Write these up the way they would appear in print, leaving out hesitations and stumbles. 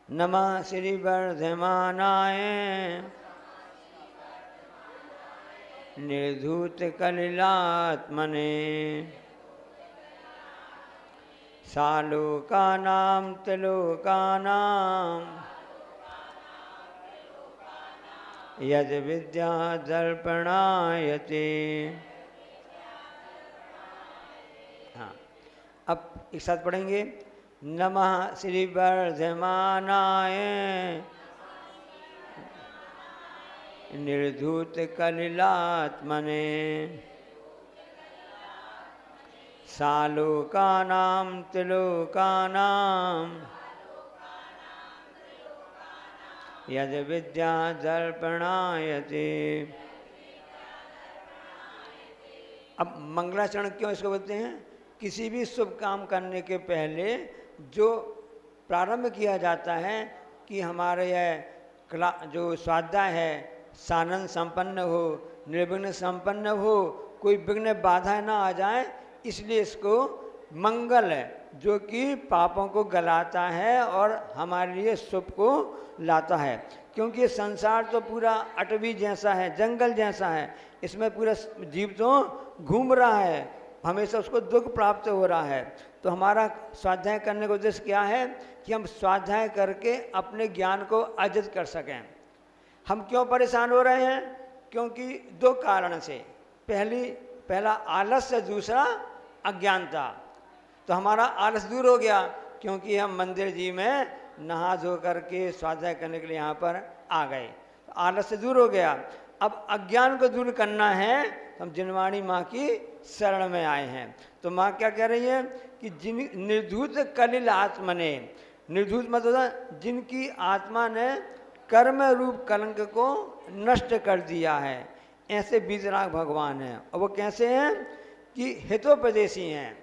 नमः श्री वर्धमानाय निर्धूत कलिलात्मने सालोकानां त्रिलोकानां यद विद्या दर्पणायते। हाँ, अब एक साथ पढ़ेंगे। नमः श्री वर्धमानाय निर्धूत कलिलात्मने सालोकानां त्रिलोकानां यद विद्या दर्पणायते। अब मंगलाचरण क्यों इसको बोलते हैं? किसी भी शुभ काम करने के पहले जो प्रारंभ किया जाता है कि हमारे यह जो स्वाध्याय है सानंद संपन्न हो, निर्विघ्न संपन्न हो, कोई विघ्न बाधा ना आ जाए, इसलिए इसको मंगल है जो कि पापों को गलाता है और हमारे लिए शुभ को लाता है। क्योंकि ये संसार तो पूरा अटवी जैसा है, जंगल जैसा है, इसमें पूरा जीव तो घूम रहा है, हमेशा उसको दुख प्राप्त हो रहा है। तो हमारा स्वाध्याय करने का उद्देश्य क्या है कि हम स्वाध्याय करके अपने ज्ञान को अर्जित कर सकें। हम क्यों परेशान हो रहे हैं? क्योंकि दो कारण से, पहला आलस्य, दूसरा अज्ञानता। तो हमारा आलस दूर हो गया क्योंकि हम मंदिर जी में नहा धो करके स्वाध्याय करने के लिए यहाँ पर आ गए, तो आलस्य दूर हो गया। अब अज्ञान को दूर करना है तो हम जिनवाणी माँ की शरण में आए हैं। तो माँ क्या कह रही है कि जिन निर्धूत कलिल आत्मने, निर्धूत मतलब जिनकी आत्मा ने कर्म रूप कलंक को नष्ट कर दिया है, ऐसे बीतराग भगवान हैं। और वो कैसे हैं कि हितोपदेशी हैं।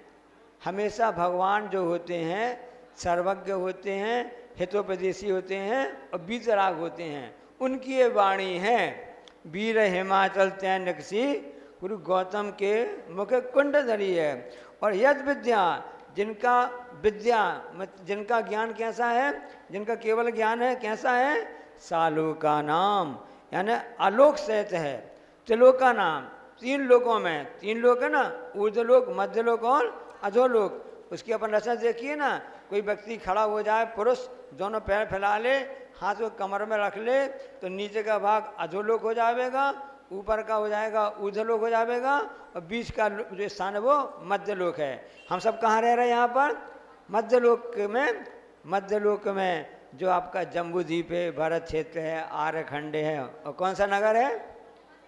हमेशा भगवान जो होते हैं सर्वज्ञ होते हैं, हितोपदेशी होते हैं और बीतराग होते हैं। उनकी ये वाणी है, वीर हिमाचल तैनकसी गुरु गौतम के मुख कुंड धरी है। और यद विद्या, जिनका ज्ञान कैसा है, जिनका केवल ज्ञान है कैसा है, सालों का नाम यानी आलोक सहित है। त्रिलोक का नाम, तीन लोकों में, तीन लोक है ना, ऊर्ध्वलोक, मध्यलोक और अधोलोक। उसकी अपन रचना देखिए ना, कोई व्यक्ति खड़ा हो जाए, पुरुष दोनों पैर फैला ले, हाथ को कमर में रख ले, तो नीचे का भाग अधोलोक हो जाएगा, ऊपर का हो जाएगा ऊर्ध्वलोक हो जाएगा, और बीच का जो स्थान है वो मध्यलोक है। हम सब कहाँ रह रहे हैं? यहाँ पर मध्यलोक में। मध्यलोक में जो आपका जम्बूद्वीप है, भरत क्षेत्र है, आर्यखंड है, और कौन सा नगर है?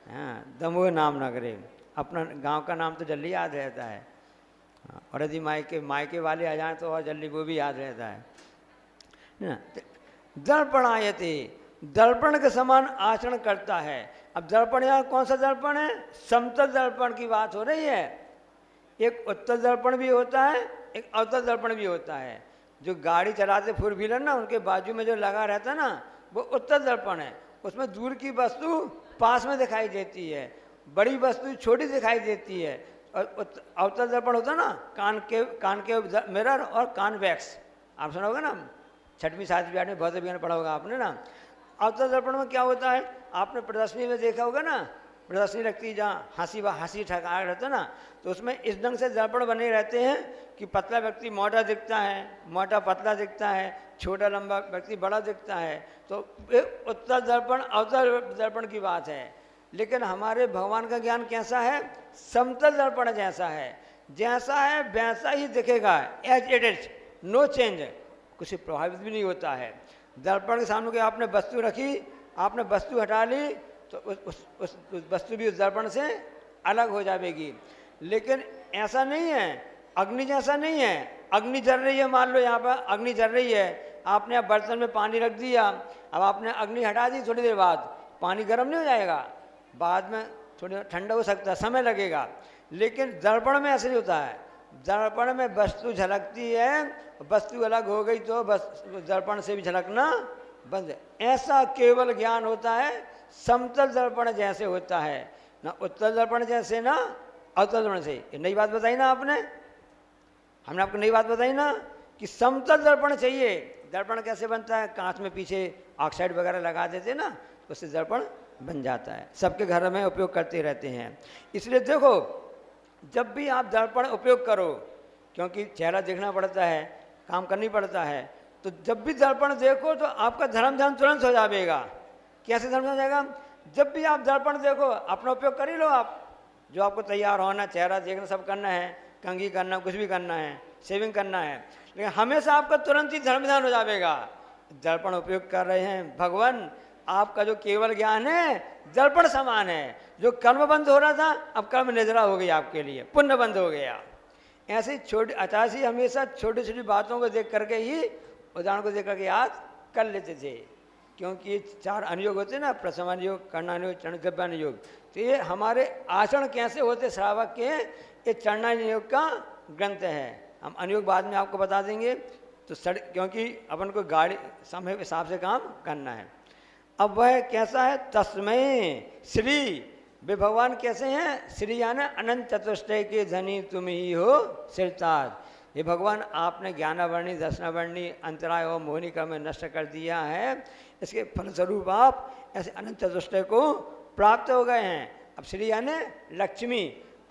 हाँ, दमोह नाम नगर है। अपना गांव का नाम तो जल्दी याद रहता है, और यदि मायके वाले आ जाएँ तो और जल्दी वो भी याद रहता है ना। दर्पण आयते, दर्पण के समान आचरण करता है। अब दर्पण यहाँ कौन सा दर्पण है? समतल दर्पण की बात हो रही है। एक उत्तर दर्पण भी होता है, एक अवतल दर्पण भी होता है। जो गाड़ी चलाते फोर व्हीलर ना, उनके बाजू में जो लगा रहता है ना, वो उत्तर दर्पण है। उसमें दूर की वस्तु पास में दिखाई देती है, बड़ी वस्तु छोटी दिखाई देती है। और अवतल दर्पण होता है ना, कान के मिरर और कॉन्वेक्स, आप सुना होगा ना, 6वीं 7वीं 8वीं भौतिक विज्ञान पढ़ा होगा आपने ना। अवतल दर्पण में क्या होता है? आपने प्रदर्शनी में देखा होगा ना, प्रदर्शनी लगती है जहाँ हंसी ठका रहता है ना, तो उसमें इस ढंग से दर्पण बने रहते हैं कि पतला व्यक्ति मोटा दिखता है, मोटा पतला दिखता है, छोटा लंबा व्यक्ति बड़ा दिखता है। तो उत्तर दर्पण अवतल दर्पण की बात है। लेकिन हमारे भगवान का ज्ञान कैसा है? समतल दर्पण जैसा है, जैसा है वैसा ही दिखेगा, as it is, no change, कुछ प्रभावित भी नहीं होता है। दर्पण के सामने के आपने वस्तु रखी, आपने वस्तु हटा ली, तो उस वस्तु भी उस दर्पण से अलग हो जाएगी। लेकिन ऐसा नहीं है अग्नि जैसा नहीं है। अग्नि जल रही है, मान लो यहाँ पर अग्नि जल रही है, आपने अब बर्तन में पानी रख दिया, अब आपने अग्नि हटा दी, थोड़ी देर बाद पानी गर्म नहीं हो जाएगा? बाद में थोड़ी ठंडा हो सकता है, समय लगेगा। लेकिन दर्पण में ऐसे नहीं होता है। दर्पण में वस्तु झलकती है, वस्तु अलग हो गई तो बस दर्पण से भी झलकना बंद है। ऐसा केवल ज्ञान होता है समतल दर्पण जैसे होता है, ना उत्तल दर्पण जैसे ना अवतल दर्पण से। ये नई बात बताई ना आपने, हमने आपको नई बात बताई ना कि समतल दर्पण चाहिए। दर्पण कैसे बनता है? कांच में पीछे ऑक्साइड वगैरह लगा देते ना, तो उससे दर्पण बन जाता है। सबके घर में उपयोग करते रहते हैं। इसलिए देखो, जब भी आप दर्पण उपयोग करो, क्योंकि चेहरा देखना पड़ता है, काम करनी पड़ता है, तो जब भी दर्पण देखो तो आपका धर्म ध्यान तुरंत हो जाएगा। कैसे धर्म हो जाएगा? जब भी आप दर्पण देखो, अपना उपयोग कर ही लो। आप जो आपको तैयार होना, चेहरा देखना, सब करना है, कंघी करना, कुछ भी करना है, शेविंग करना है, लेकिन हमेशा आपका तुरंत ही धर्म ध्यान हो जाएगा। दर्पण उपयोग कर रहे हैं भगवान, आपका जो केवल ज्ञान है दर्पण समान है। जो कर्म बंद हो रहा था, अब कर्म निद्रा हो गई आपके लिए, पुण्य बंद हो गया। ऐसे छोटी अचासी हमेशा छोटी छोटी बातों को देख करके ही, उदाहरण को देख करके याद कर लेते थे। क्योंकि ये 4 अनुयोग होते ना, प्रथम अनुयोग, कर्णानुयोग, चरणगभ्यानुयोग। तो ये हमारे आचरण कैसे होते श्रावक के, ये चरणानुयोग का ग्रंथ है। हम अनुयोग बाद में आपको बता देंगे। तो क्योंकि अपन को गाड़ी समय के हिसाब से काम करना है। अब वह कैसा है? तस्मय श्री, वे भगवान कैसे हैं? श्री यानी अनंत चतुष्टय के धनी तुम ही हो सिरताज। ये भगवान, आपने ज्ञानावर्णी, दर्शनावर्णी, अंतराय और मोहिनी क्रम में नष्ट कर दिया है। इसके फलस्वरूप आप ऐसे अनंत चतुष्टय को प्राप्त हो गए हैं। अब श्री यानी लक्ष्मी,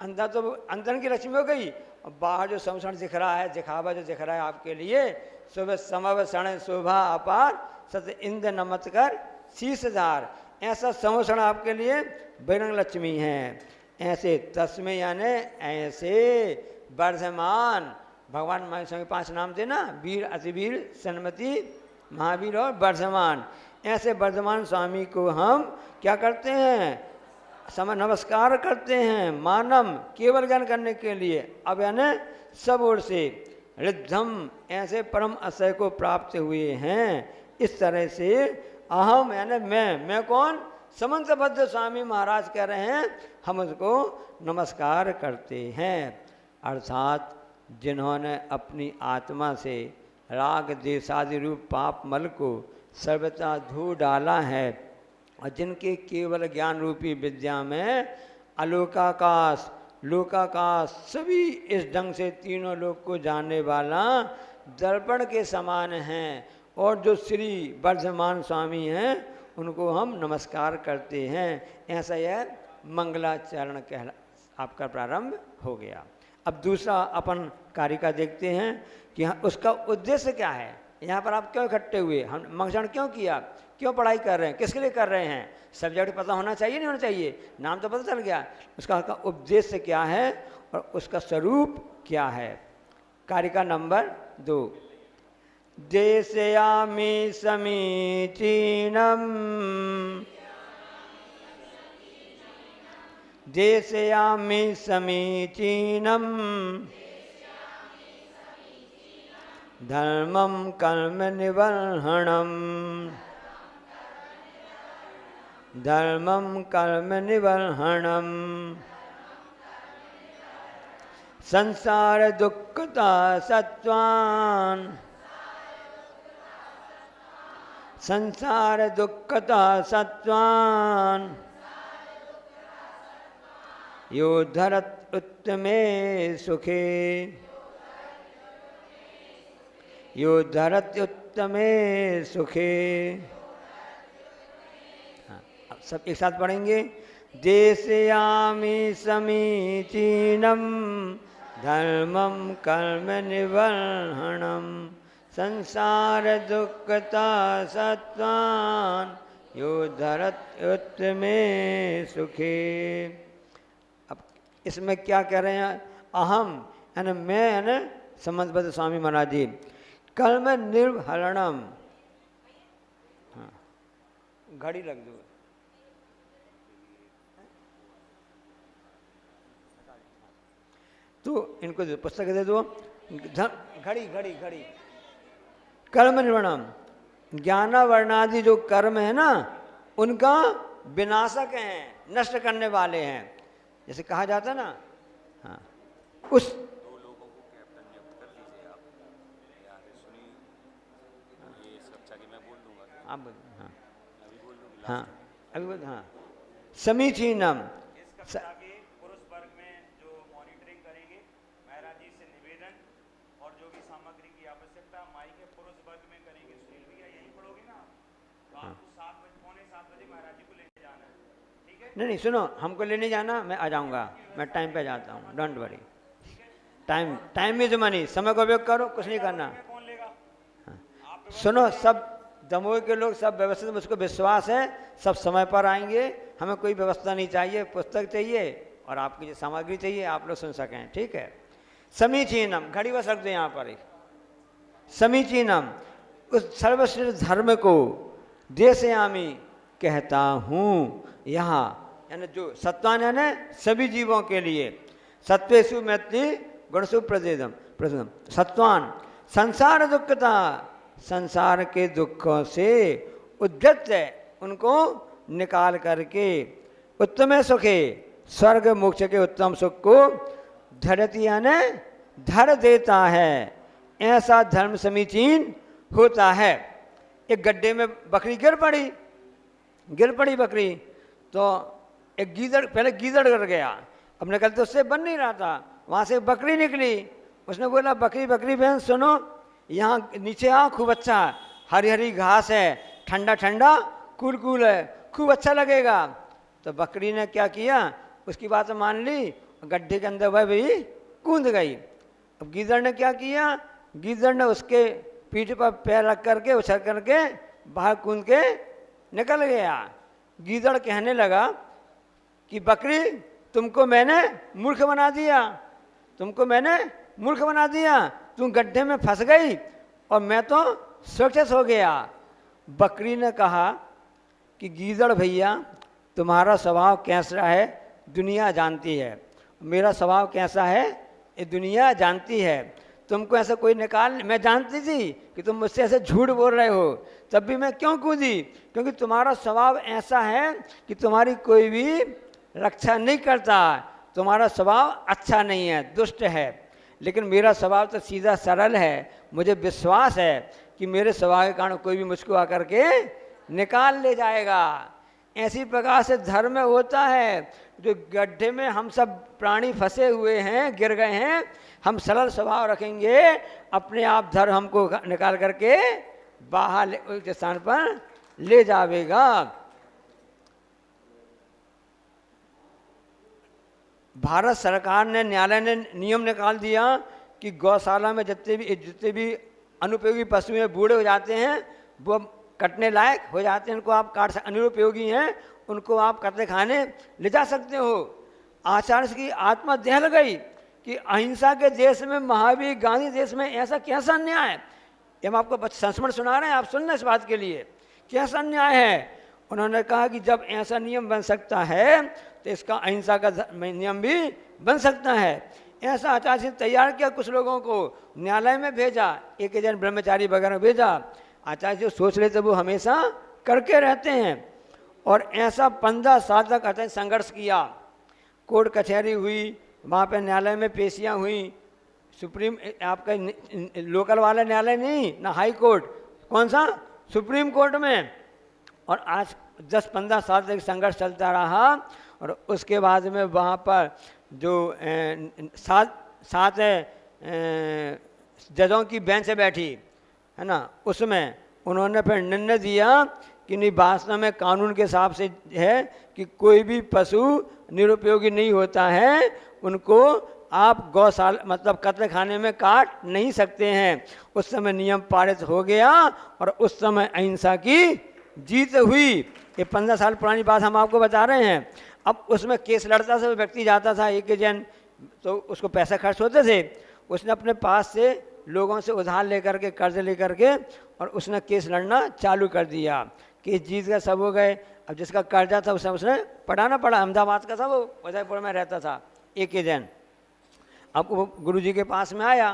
अंदर तो अंदर की लक्ष्मी हो गई, और बाहर जो समसण दिख रहा है, दिखावा जो दिख रहा है आपके लिए, सुबह समव सण शोभा अपार, सत इंद्र नमस्कार शीशधार, ऐसा समोषण आपके लिए बहिरंग लक्ष्मी है। ऐसे तस्में यानी ऐसे वर्धमान, भगवान हमारे संग 5 नाम थे ना, वीर, अतिवीर, सन्मति, महावीर और वर्धमान। ऐसे वर्धमान स्वामी को हम क्या करते हैं? समय नमस्कार करते हैं, मानम केवल ज्ञान करने के लिए। अब यानी सब ओर से रिद्धम, ऐसे परम आशय को प्राप्त हुए हैं। इस तरह से अहम यानी मैं कौन? समंतबद्ध स्वामी महाराज कह रहे हैं, हम उसको नमस्कार करते हैं। अर्थात जिन्होंने अपनी आत्मा से राग देशादि रूप पाप मल को सर्वथा धो डाला है, और जिनके केवल ज्ञान रूपी विद्या में अलोकाकाश, लोकाकाश सभी इस ढंग से तीनों लोक को जानने वाला दर्पण के समान हैं, और जो श्री वर्धमान स्वामी हैं उनको हम नमस्कार करते हैं। ऐसा यह मंगलाचरण कह आपका प्रारंभ हो गया। अब दूसरा अपन कार्य का देखते हैं कि हाँ, उसका उद्देश्य क्या है। यहाँ पर आप क्यों इकट्ठे हुए, हम मंगलाचरण क्यों किया, क्यों पढ़ाई कर रहे हैं, किसके लिए कर रहे हैं? सब्जेक्ट पता होना चाहिए, नहीं होना चाहिए? नाम तो पता चल गया, उसका उद्देश्य क्या है और उसका स्वरूप क्या है। कार्य का नंबर 2, देशयामि समीचीनम, देशयामि समीचीनम, धर्मम कर्म निवर्हणम, धर्मम कर्म निवर्हणम, संसार दुःखता सत्वान्, संसार दुःखता सत्वान्, यो धरत उत्तमे सुखे, यो धरत उत्तमे सुखे। हाँ, अब सब एक साथ पढ़ेंगे। देशयामि समीचीनम, धर्मम कर्म निवर्हणम, संसार दुःखता सत्वान्, यो धरत उत्तमे सुखे। अब इसमें क्या कह रहे हैं? अहम यानी मैं, यानी समंतबद्ध स्वामी महाराज जी, कर्म निर्हरणम, हाँ घड़ी लग दो, तो इनको पुस्तक दे दो। घड़ी घड़ी घड़ी कर्म निर्वणम, ज्ञानावर्णादि जो कर्म है ना उनका विनाशक हैं, नष्ट करने वाले हैं, जैसे कहा जाता ना। हाँ, उस दो लोगों को कैप्टन नियुक्त कर लीजिए आप, यार सुनिए ये सब कि मैं बोल दूंगा आप बोल। हाँ अभी बोल दूंगा। हाँ अभी बोल। हाँ समीचीनम, पुरुष वर्ग में जो मॉनिटरिंग करेंगे महाराज जी से निवेदन, और जो भी सामग्री की आवश्यकता माई के पुरुष वर्ग में करेंगे। सुनील भैया यहीं पढ़ोगे ना, तो आपको 7 बजे, पौने 7 बजे महाराज जी को लेने जाना है, ठीक है? नहीं सुनो, हमको लेने जाना, मैं आ जाऊंगा, मैं टाइम पे जाता हूँ, don't worry. Time is money, समय का उपयोग करो, कुछ नहीं करना। कौन लेगा? सुनो, सब दमोह के लोग सब व्यवस्थित, मुझको विश्वास है सब समय पर आएंगे, हमें कोई व्यवस्था नहीं चाहिए, पुस्तक चाहिए और आपकी जो सामग्री चाहिए आप लोग सुन सकें, ठीक है। समीचीनम, घड़ी बस रख दो यहाँ पर ही। समीचीनम, उस सर्वश्रेष्ठ धर्म को देशयामी कहता हूँ यहाँ, यानी जो सत्वान है ना सभी जीवों के लिए, सत्वेषु मैत्री गुणसु प्रदेदम प्रदम सत्वान, संसार दुखता, संसार के दुखों से उद्धत है उनको निकाल करके, उत्तम सुखे, स्वर्ग मोक्ष के उत्तम सुख को धरती यानी धर देता है, ऐसा धर्म समीचीन होता है। एक गड्ढे में बकरी गिर पड़ी बकरी, तो एक गीदड़, पहले गीदड़ गिर गया, अब निकलते उससे बन नहीं रहा था, वहाँ से बकरी निकली, उसने बोला बकरी बकरी बहन सुनो, यहाँ नीचे आ, खूब अच्छा हरी हरी घास है, ठंडा ठंडा कूल कूल है, खूब अच्छा लगेगा। तो बकरी ने क्या किया, उसकी बात मान ली, गड्ढे के अंदर वह भी कूद गई। अब गीदड़ ने क्या किया, गीदड़ ने उसके पीठ पर पैर रख करके उछल करके बाहर कूद के निकल गया। गीदड़ कहने लगा कि बकरी तुमको मैंने मूर्ख बना दिया, तुमको मैंने मूर्ख बना दिया, तुम गड्ढे में फंस गई और मैं तो सुरक्षित हो गया। बकरी ने कहा कि गीदड़ भैया तुम्हारा स्वभाव कैसा है दुनिया जानती है, मेरा स्वभाव कैसा है ये दुनिया जानती है, तुमको ऐसा कोई निकाल, मैं जानती थी कि तुम मुझसे ऐसे झूठ बोल रहे हो, तब भी मैं क्यों कूदी, क्योंकि तुम्हारा स्वभाव ऐसा है कि तुम्हारी कोई भी रक्षा नहीं करता, तुम्हारा स्वभाव अच्छा नहीं है, दुष्ट है, लेकिन मेरा स्वभाव तो सीधा सरल है, मुझे विश्वास है कि मेरे स्वभाव के कारण कोई भी मुझको आकर के निकाल ले जाएगा। ऐसी प्रकार से धर्म होता है, जो गड्ढे में हम सब प्राणी फंसे हुए हैं, गिर गए हैं, हम सरल स्वभाव रखेंगे, अपने आप धर्म हमको निकाल करके बाहर उस स्थान पर ले जावेगा। भारत सरकार ने, न्यायालय ने नियम निकाल दिया कि गौशाला में जितने भी अनुपयोगी पशु हैं, बूढ़े हो जाते हैं, वो कटने लायक हो जाते हैं, उनको आप काट, अनुपयोगी हैं उनको आप कतले खाने ले जा सकते हो। आचार्य की आत्मा दहल गई कि अहिंसा के देश में, महावीर गांधी देश में ऐसा कैसा अन्याय है। ये हम आपको संस्मरण सुना रहे हैं, आप सुनना इस बात के लिए, कैसा अन्याय है। उन्होंने कहा कि जब ऐसा नियम बन सकता है तो इसका अहिंसा का नियम भी बन सकता है। ऐसा आचार्य से तैयार किया, कुछ लोगों को न्यायालय में भेजा, एक जन ब्रह्मचारी वगैरह भेजा, आचार्य जो सोच लेते वो हमेशा करके रहते हैं। और ऐसा 15 साल तक आचार्य संघर्ष किया, कोर्ट कचहरी हुई, वहाँ पे न्यायालय में पेशियाँ हुई, सुप्रीम आपका लोकल वाला न्यायालय नहीं ना, हाई कोर्ट, कौन सा, सुप्रीम कोर्ट में। और आज 10-15 साल तक संघर्ष चलता रहा, और उसके बाद में वहाँ पर जो 7 जजों की बेंच बैठी है ना, उसमें उन्होंने फिर निर्णय दिया कि नहीं, वास्तव में कानून के हिसाब से है कि कोई भी पशु निरुपयोगी नहीं होता है, उनको आप गौशाला मतलब कत्ल खाने में काट नहीं सकते हैं। उस समय नियम पारित हो गया और उस समय अहिंसा की जीत हुई। ये 15 साल पुरानी बात हम आपको बता रहे हैं। अब उसमें केस लड़ता था, व्यक्ति जाता था एक जन, तो उसको पैसा खर्च होते थे, उसने अपने पास से लोगों से उधार लेकर के, कर्ज लेकर के, और उसने केस लड़ना चालू कर दिया। केस जीत गए, सब हो गए। अब जिसका कर्जा था उसने पढ़ाना पड़ा, अहमदाबाद का था, वो उदयपुर में रहता था एक जन। अब वो गुरु जी के पास में आया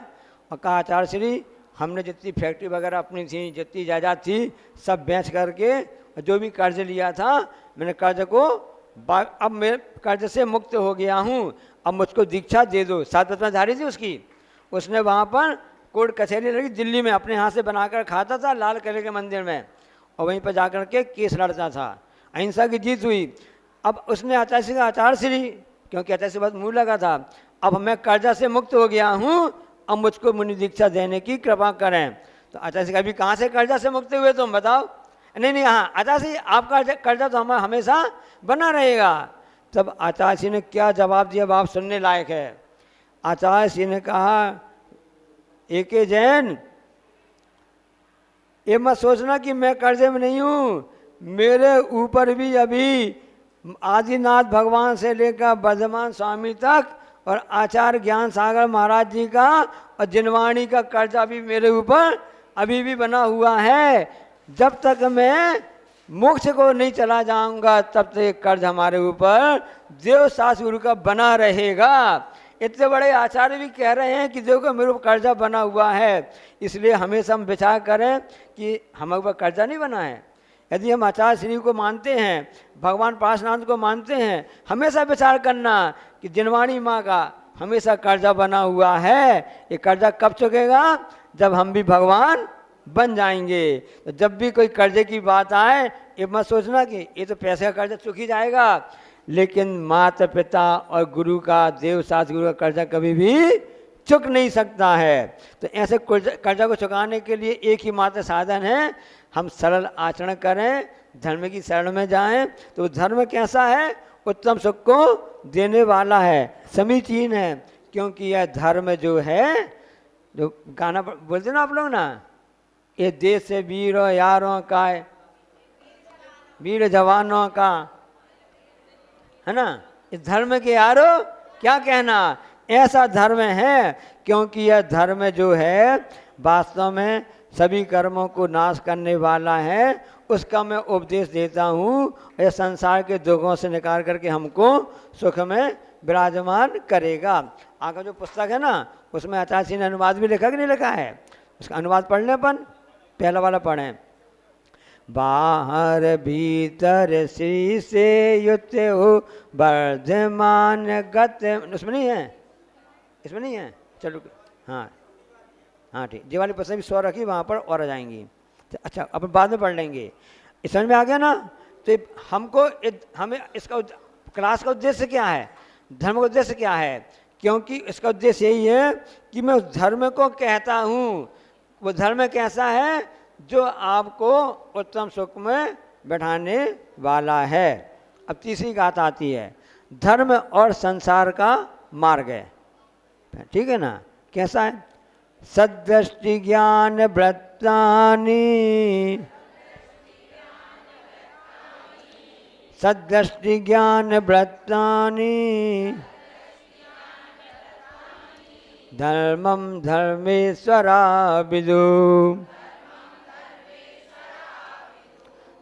और कहा आचार्य श्री, हमने जितनी फैक्ट्री वगैरह अपनी थी, जितनी जायदाद थी, सब बेच करके जो भी कर्ज लिया था, मैंने कर्ज को अब मैं कर्ज से मुक्त हो गया हूँ, अब मुझको दीक्षा दे दो। 7 धारी थी उसकी। उसने वहाँ पर कोर्ट कचहरी लगी दिल्ली में, अपने हाथ से बनाकर खाता था लाल किले के मंदिर में, और वहीं पर जाकर के केस लड़ता था। अहिंसा की जीत हुई। अब उसने आचार्य श्री का, आचार्य श्री, क्योंकि आचार्य से बहुत मुँह लगा था, अब मैं कर्जा से मुक्त हो गया हूँ, अब मुझको मुनि दीक्षा देने की कृपा करें। तो आचार्य श्री अभी कहाँ से कर्जा से मुक्त हुए तुम बताओ? नहीं, हाँ आचार्य श्री आपका कर्जा तो हमारा हमेशा बना रहेगा। तब आचार्य श्री ने क्या जवाब दिया, बाप सुनने लायक है। आचार्य श्री ने कहा, एके जैन, ये मत सोचना कि मैं कर्जे में नहीं हूँ, मेरे ऊपर भी अभी आदिनाथ भगवान से लेकर वर्धमान स्वामी तक और आचार्य ज्ञान सागर महाराज जी का और जिनवाणी का कर्जा भी मेरे ऊपर अभी भी बना हुआ है। जब तक मैं मोक्ष को नहीं चला जाऊंगा तब तक ये कर्ज हमारे ऊपर देव सास गुरु का बना रहेगा। इतने बड़े आचार्य भी कह रहे हैं कि देखो मेरे ऊपर कर्जा बना हुआ है, इसलिए हमेशा हम विचार करें कि हमारे ऊपर कर्जा नहीं बना है। यदि हम आचार्य श्री को मानते हैं, भगवान पार्श्वनाथ को मानते हैं, हमेशा विचार करना कि जिनवाणी माँ का हमेशा कर्जा बना हुआ है। ये कर्जा कब चुकेगा? जब हम भी भगवान बन जाएंगे। तो जब भी कोई कर्जे की बात आए, ये मत सोचना कि ये तो पैसे का कर्जा चुक ही जाएगा, लेकिन माता पिता और गुरु का, देव सास गुरु का कर्जा कभी भी चुक नहीं सकता है। तो ऐसे कर्जा को चुकाने के लिए एक ही मात्र साधन है, हम सरल आचरण करें, धर्म की शरण में जाएं। तो धर्म कैसा है? उत्तम सुख को देने वाला है, समीचीन है। क्योंकि यह धर्म जो है, जो गाना बोलते ना आप लोग ना, ये देश से वीरों यारों का, वीर जवानों का, है ना, इस धर्म के यारों क्या कहना, ऐसा धर्म है। क्योंकि यह धर्म जो है वास्तव में सभी कर्मों को नाश करने वाला है, उसका मैं उपदेश देता हूँ। यह संसार के दुखों से निकाल करके हमको सुख में विराजमान करेगा। आगे जो पुस्तक है ना, उसमें आचार्य श्री ने अनुवाद भी लिखा कि नहीं लिखा है? उसका अनुवाद पढ़ने पर पहला वाला पढ़ें। बाहर भीतर श्री से युक्त हो वर्धमान गत, उसमें नहीं है, इसमें नहीं है। चलो हाँ ठीक, ये वाली पुस्तक भी 100 रखी, वहाँ पर और आ जाएंगी। तो अच्छा, अपन बाद में पढ़ लेंगे। इस समझ में आ गया ना? तो हमको हमें इसका क्लास का उद्देश्य क्या है, धर्म का उद्देश्य क्या है? क्योंकि इसका उद्देश्य यही है कि मैं उस धर्म को कहता हूँ। वो धर्म कैसा है? जो आपको उत्तम सुख में बैठाने वाला है। अब तीसरी बात आती है, धर्म और संसार का मार्ग है। ठीक है ना? कैसा है? सद्दृष्टि ज्ञान व्रतानि, सद्दृष्टि ज्ञान व्रतानि, धर्मम धर्मेश्वरा विदु,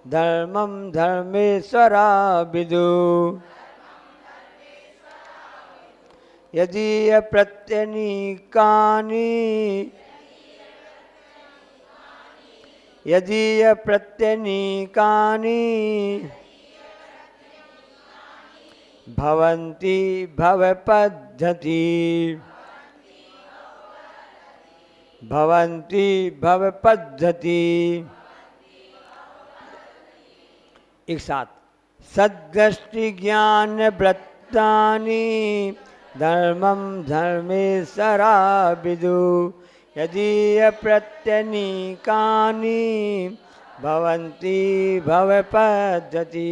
धर्मम धर्मेश्वरा विदु। यदि प्रत्यनीकानि, यदि प्रत्यनीकानि भवन्ति भवपद्धति, भवन्ति भवपद्धति। एक साथ, सद्दृष्टि ज्ञान व्रतानि, धर्मम धर्मेश्वरा विदु, यदि प्रत्यनीकानि भवन्ति भवपद्धति।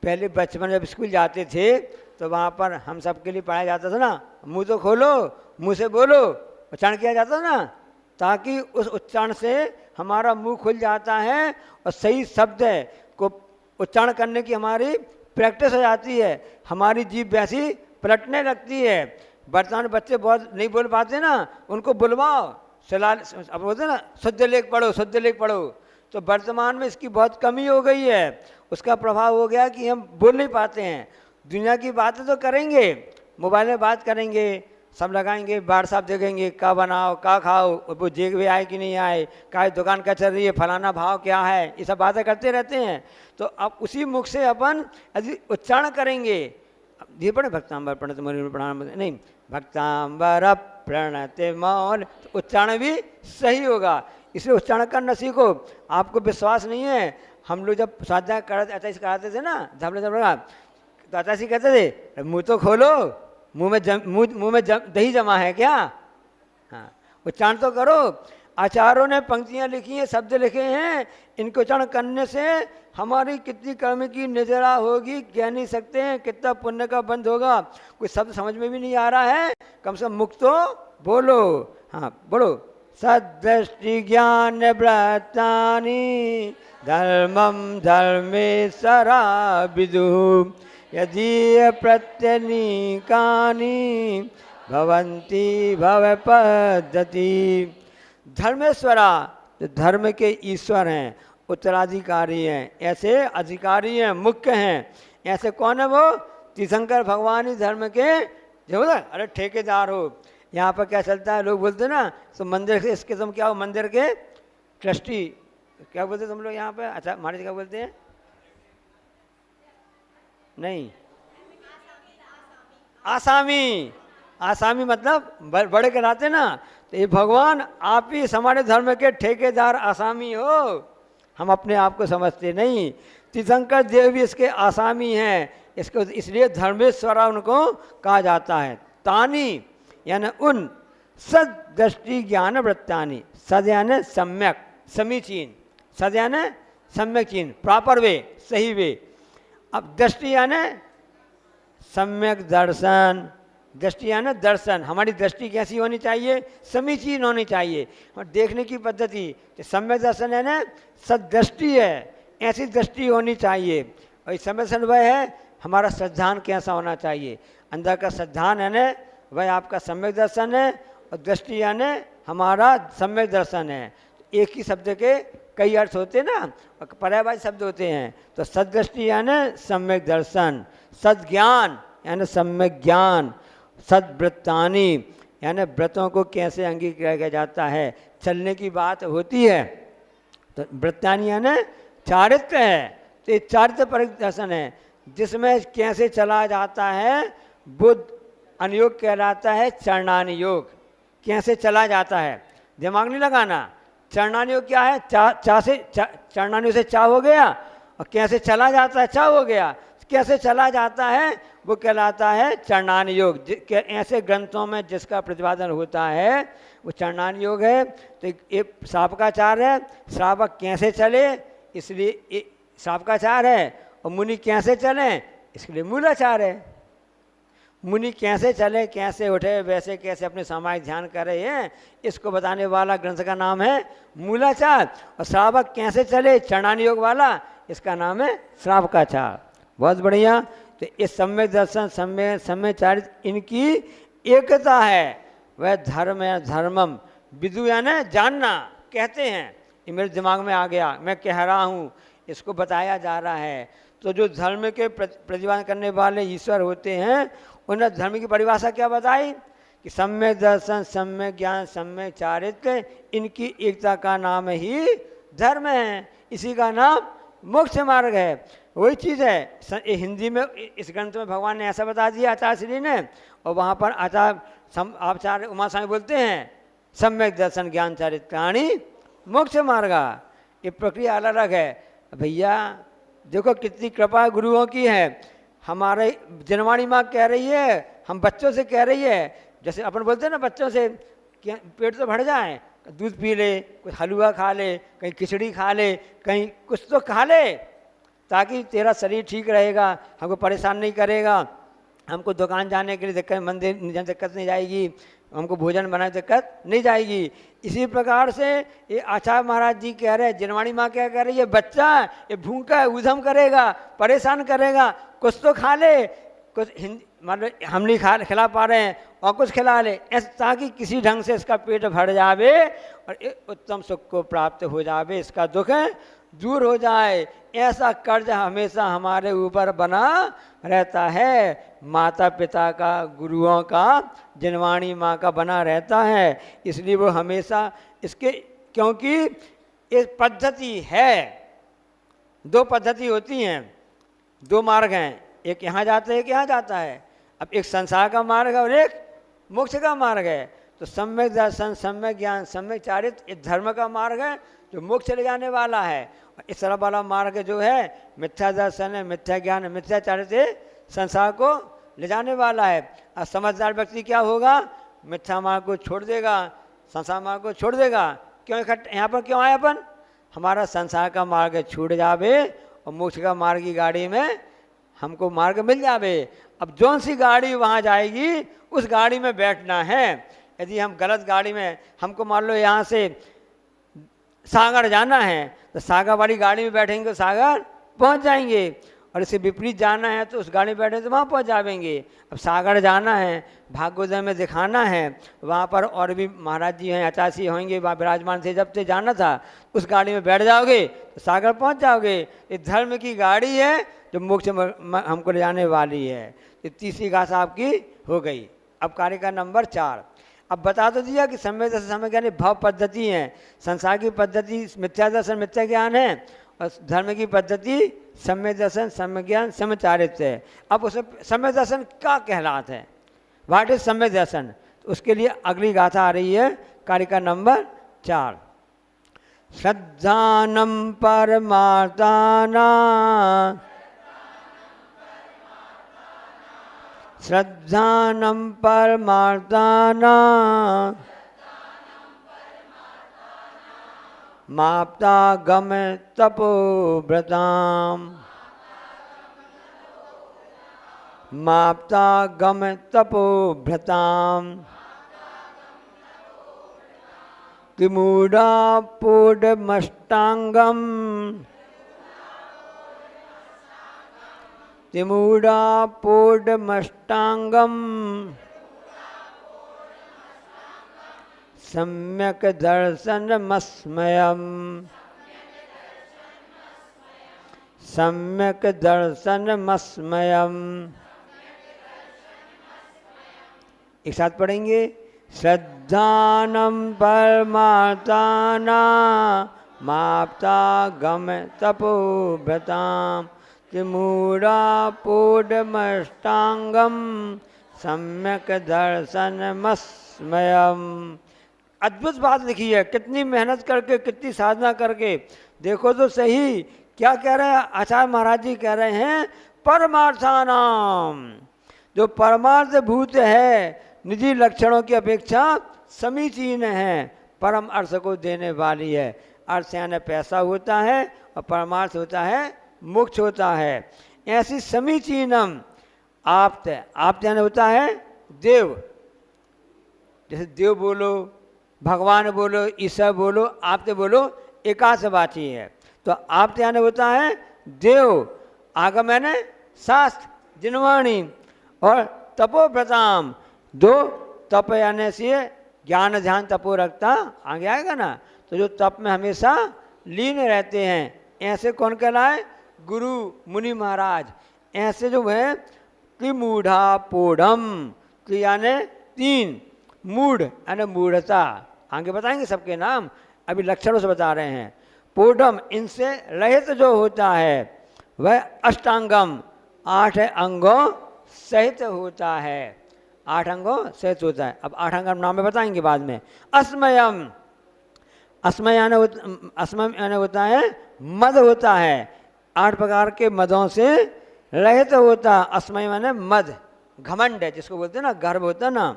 पहले बचपन जब स्कूल जाते थे तो वहाँ पर हम सबके लिए पढ़ाया जाता था ना, मुंह तो खोलो, मुंह से बोलो, उच्चारण किया जाता था ना, ताकि उस उच्चारण से हमारा मुंह खुल जाता है और सही शब्द को उच्चारण करने की हमारी प्रैक्टिस हो जाती है, हमारी जीभ वैसी पलटने लगती है। वर्तमान बच्चे बहुत नहीं बोल पाते ना, उनको बुलवाओ, अब बोलते ना शुद्ध लेख पढ़ो, शुद्ध लेख पढ़ो। तो वर्तमान में इसकी बहुत कमी हो गई है, उसका प्रभाव हो गया कि हम बोल नहीं पाते हैं। दुनिया की बातें तो करेंगे, मोबाइल में बात करेंगे, सब लगाएंगे, व्हाट्सअप देखेंगे, का बनाओ, का खाओ, वो जेग भी आए कि नहीं आए, का दुकान क्या चल रही है, फलाना भाव क्या है, ये सब बातें करते रहते हैं। तो अब उसी मुख से अपन यदि उच्चारण करेंगे, ये पढ़े भक्तांबर प्रणत मौन प्रणाम, नहीं भक्तांबर प्रणत मौन, तो उच्चारण भी सही होगा। इसलिए उच्चारण करना सीखो। आपको विश्वास नहीं है, हम लोग जब स्वाध्याय कराते थे ना, तो अतासी कहते थे मुँह तो खोलो, मुंह में दही जमा है क्या? हाँ, उच्चारण तो करो। आचार्यों ने पंक्तियां लिखी हैं, शब्द लिखे हैं, इनको उच्चारण करने से हमारी कितनी कर्म की निजरा होगी कह नहीं सकते हैं, कितना पुण्य का बंध होगा। कोई शब्द समझ में भी नहीं आ रहा है, कम से कम मुख तो बोलो। हाँ बोलो, सदृष्टि ज्ञान व्रतानि धर्मम धर्मेश्वरा विदु यदि प्रत्यनीकानि भवन्ति भव पद्धति। धर्मेश्वरा, जो धर्म के ईश्वर हैं, उत्तराधिकारी हैं, ऐसे अधिकारी हैं, मुख्य हैं। ऐसे कौन है वो? तीर्थंकर भगवान ही धर्म के जो बोला, अरे ठेकेदार हो। यहाँ पर क्या चलता है, लोग बोलते ना, तो मंदिर के इसके तुम क्या हो, मंदिर के ट्रस्टी क्या बोलते तुम लोग यहाँ पे? अच्छा हमारे क्या बोलते हैं? नहीं, आसामी। आसामी मतलब बड़े कहलाते ना। तो ये भगवान आप ही हमारे धर्म के ठेकेदार आसामी हो, हम अपने आप को समझते नहीं। तीर्थंकर देव भी इसके आसामी हैं, इसको इसलिए धर्मेश्वरा उनको कहा जाता है। तानी यानी उन, सद दृष्टि ज्ञान वृत्तानि, सद यानी सम्यक समीचीन, सद यानी सम्यक चीन, प्रॉपर वे, सही वे। अब दृष्टि यानी सम्यक दर्शन, दृष्टि यानी दर्शन, हमारी दृष्टि कैसी होनी चाहिए? समीचीन होनी चाहिए। और देखने की पद्धति सम्यक दर्शन है ना, सदृष्टि है, ऐसी दृष्टि होनी चाहिए। और इस सम्यक दर्शन वह है हमारा श्रद्धान कैसा होना चाहिए, अंदर का श्रद्धान है ना, वह आपका सम्यक दर्शन है। और दृष्टि यानी हमारा सम्यक दर्शन है। एक ही शब्द के कई अर्थ होते हैं ना, और पर्यायवाची शब्द होते हैं। तो सदृष्टि यानी सम्यक दर्शन, सद्ज्ञान यानी सम्यक ज्ञान, सद्व्रतानि यानी व्रतों को कैसे अंगीकार किया जाता है, चलने की बात होती है। तो व्रतानि यानी चारित्र है। तो ये चारित्र पर दर्शन है, जिसमें कैसे चला जाता है, बुद्ध अनुयोग कहलाता है, चरणानि योग, कैसे चला जाता है, दिमाग नहीं लगाना। चरणानि योग क्या है? चा से चरणानि से चा हो गया, और कैसे चला जाता है, चा हो गया। कैसे चला जाता है वो कहलाता है चरणानि योग। ऐसे ग्रंथों में जिसका प्रतिपादन होता है वो चरणानि योग है। तो एक श्रावकाचार है, श्रावक कैसे चले इसलिए श्रावकाचार है, और मुनि कैसे चले इसके लिए मूलाचार है। मुनि कैसे चले, कैसे उठे, वैसे कैसे अपने सामायिक ध्यान कर रहे हैं, इसको बताने वाला ग्रंथ का नाम है मूलाचार। और श्रावक कैसे चले, चरणानि योग वाला, इसका नाम है श्रावकाचार। बहुत बढ़िया। तो इस सम्यक दर्शन, सम्यक चारित्र, इनकी एकता है। वह धर्म है, धर्मम विदु यानी जानना कहते हैं। ये मेरे दिमाग में आ गया, मैं कह रहा हूँ, इसको बताया जा रहा है। तो जो धर्म के प्रतिपादन करने वाले ईश्वर होते हैं, उन्होंने धर्म की परिभाषा क्या बताई कि सम्यक दर्शन, सम्यक ज्ञान, सम्यक चारित्र, इनकी एकता का नाम ही धर्म है। इसी का नाम मोक्ष मार्ग है। वही चीज़ है, हिंदी में इस ग्रंथ में भगवान ने ऐसा बता दिया आचार्य श्री ने, और वहाँ पर आचार्य उमा स्वामी बोलते हैं सम्यक दर्शन ज्ञान चारित्राणि मोक्ष मार्गा। ये प्रक्रिया अलग है भैया। देखो कितनी कृपा गुरुओं की है। हमारे जनवाणी माँ कह रही है, हम बच्चों से कह रही है, जैसे अपन बोलते हैं ना बच्चों से, पेट तो भर जाए, दूध पी ले, कुछ हलवा खा ले, कहीं खिचड़ी खा ले, कहीं कुछ तो खा ले, ताकि तेरा शरीर ठीक रहेगा, हमको परेशान नहीं करेगा, हमको दुकान जाने के लिए दिक्कत, मंदिर दिक्कत नहीं जाएगी, हमको भोजन बनाने दिक्कत नहीं जाएगी। इसी प्रकार से ये आचार्य महाराज जी कह रहे हैं, जनवाणी माँ क्या कह रही है, बच्चा ये भूखा है, उधम करेगा, परेशान करेगा, कुछ तो खा ले, कुछ मतलब हम नहीं खिला पा रहे हैं और कुछ खिला ले, ऐसा ताकि किसी ढंग से इसका पेट भर जावे और उत्तम सुख को प्राप्त हो जावे, इसका दुख दूर हो जाए, ऐसा कर्ज हमेशा हमारे ऊपर बना रहता है। माता पिता का, गुरुओं का, जिनवाणी माँ का बना रहता है। इसलिए वो हमेशा इसके, क्योंकि एक पद्धति है, दो पद्धति होती हैं, दो मार्ग हैं, एक यहाँ जाता है, एक यहाँ जाता है। अब एक संसार का मार्ग है और एक मोक्ष का मार्ग है। तो सम्यक दर्शन, सम्यक ज्ञान, सम्यक चारित्र एक धर्म का मार्ग है जो मोक्ष ले जाने वाला है। और इस तरह वाला मार्ग जो है मिथ्या दर्शन है, मिथ्या ज्ञान है, मिथ्या चारित्र संसार को ले जाने वाला है। और समझदार व्यक्ति क्या होगा, मिथ्या मार्ग को छोड़ देगा, संसार मार्ग को छोड़ देगा। क्यों इकट्ठे यहाँ पर क्यों आए अपन, हमारा संसार का मार्ग छूट जावे और मोक्ष का मार्ग की गाड़ी में हमको मार्ग मिल जावे। अब जौन सी गाड़ी वहाँ जाएगी उस गाड़ी में बैठना है। यदि हम गलत गाड़ी में, हमको मान लो यहाँ से सागर जाना है तो सागर वाली गाड़ी में बैठेंगे तो सागर पहुँच जाएंगे, और इसे विपरीत जाना है तो उस गाड़ी में बैठे तो वहाँ पहुँच जाएंगे। अब सागर जाना है, भाग्योदय में दिखाना है, वहाँ पर और भी महाराज जी हैं, अचासी होंगे, वहाँ विराजमान थे, जब से जाना था उस गाड़ी में बैठ जाओगे तो सागर पहुँच जाओगे। ये धर्म की गाड़ी है जो मोक्ष में हमको ले जाने वाली है। ये तीसरी गाथा आपकी हो गई। अब कार्य का नंबर 4। अब बता तो दिया कि सम्यक दर्शन, सम्यक ज्ञान भव पद्धति है। संसार की पद्धति मिथ्या दर्शन, मिथ्या ज्ञान है, और धर्म की पद्धति सम्यक दर्शन, सम्यक ज्ञान, सम्यक चारित्र है। अब उसे सम्यक दर्शन क्या कहलाता है, व्हाट इज सम्यक दर्शन, तो उसके लिए अगली गाथा आ रही है, कार्य का नंबर 4। श्रद्धानम परमार्थाना, श्रद्धानम परमार्थाना, माप्ता गम तपोव्रताम, माप्ता गम तपोव्रताम, त्रिमूढ़ा पूर्णमष्टांगम, त्रिमूढ़ा पूर्णमष्टांगम, सम्यक दर्शनमस्मयम्, सम्यक दर्शनमस्मयम्। एक साथ पढ़ेंगे। श्रद्धानम परमार्थाना, माप्ता गम तपोव्रताम, त्रिमूढ़ा पूर्णमष्टांगम, सम्यक दर्शनमस्मयम्। अद्भुत बात लिखी है, कितनी मेहनत करके, कितनी साधना करके। देखो तो सही क्या कह रहे हैं आचार्य महाराज जी, कह रहे हैं परमार्थानाम, जो परमार्थ भूत है, निजी लक्षणों की अपेक्षा समीचीन है, परम अर्थ को देने वाली है। अर्थ यानी पैसा होता है और परमार्थ होता है मोक्ष होता है। ऐसी समीचीनम आप्त, आप्त यानी होता है देव, जैसे देव बोलो, भगवान बोलो, ईश्वर बोलो, आप्त बोलो, एकाशवाची है। तो आप्त यानी होता है देव, आगम यानी शास्त्र, जिनवाणी, और तपोव्रताम, दो तप यानी से ज्ञान ध्यान तपो रखता, आगे आएगा ना। तो जो तप में हमेशा लीन रहते हैं, ऐसे कौन कहलाए, गुरु मुनि महाराज। ऐसे जो है त्रिमूढ़ा पोढ़म, त्रि यानी 3, मूढ़ यानी मूढ़ता, आगे बताएंगे सबके नाम, अभी लक्षणों से बता रहे हैं। पोढ़म इनसे रहित जो होता है, वह अष्टांगम 8 अंगों सहित होता है, 8 अंगों सहित होता है। अब 8 अंगों नाम में बताएंगे बाद में। अस्मयम, अस्मय यानी होता है मद होता है, 8 प्रकार के मदों से रहित होता। अस्मय माने मद, घमंड है जिसको बोलते हैं ना, गर्व होता है ना।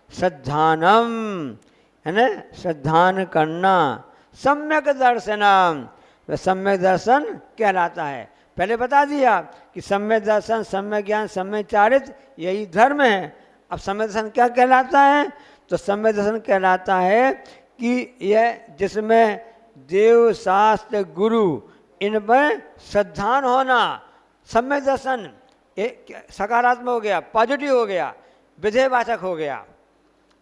श्रद्धानम है ना, श्रद्धान करना। सम्यक दर्शनम, वह सम्यक दर्शन कहलाता है। पहले बता दिया कि सम्यक दर्शन, सम्यक ज्ञान, सम्यक चारित्र यही धर्म है। अब सम्यक दर्शन क्या कहलाता है, तो सम्यक दर्शन कहलाता है कि यह जिसमें देव शास्त्र गुरु इन पर श्रद्धान होना। सम्यक दर्शन एक सकारात्मक हो गया, पॉजिटिव हो गया, विधेयवाचक हो गया।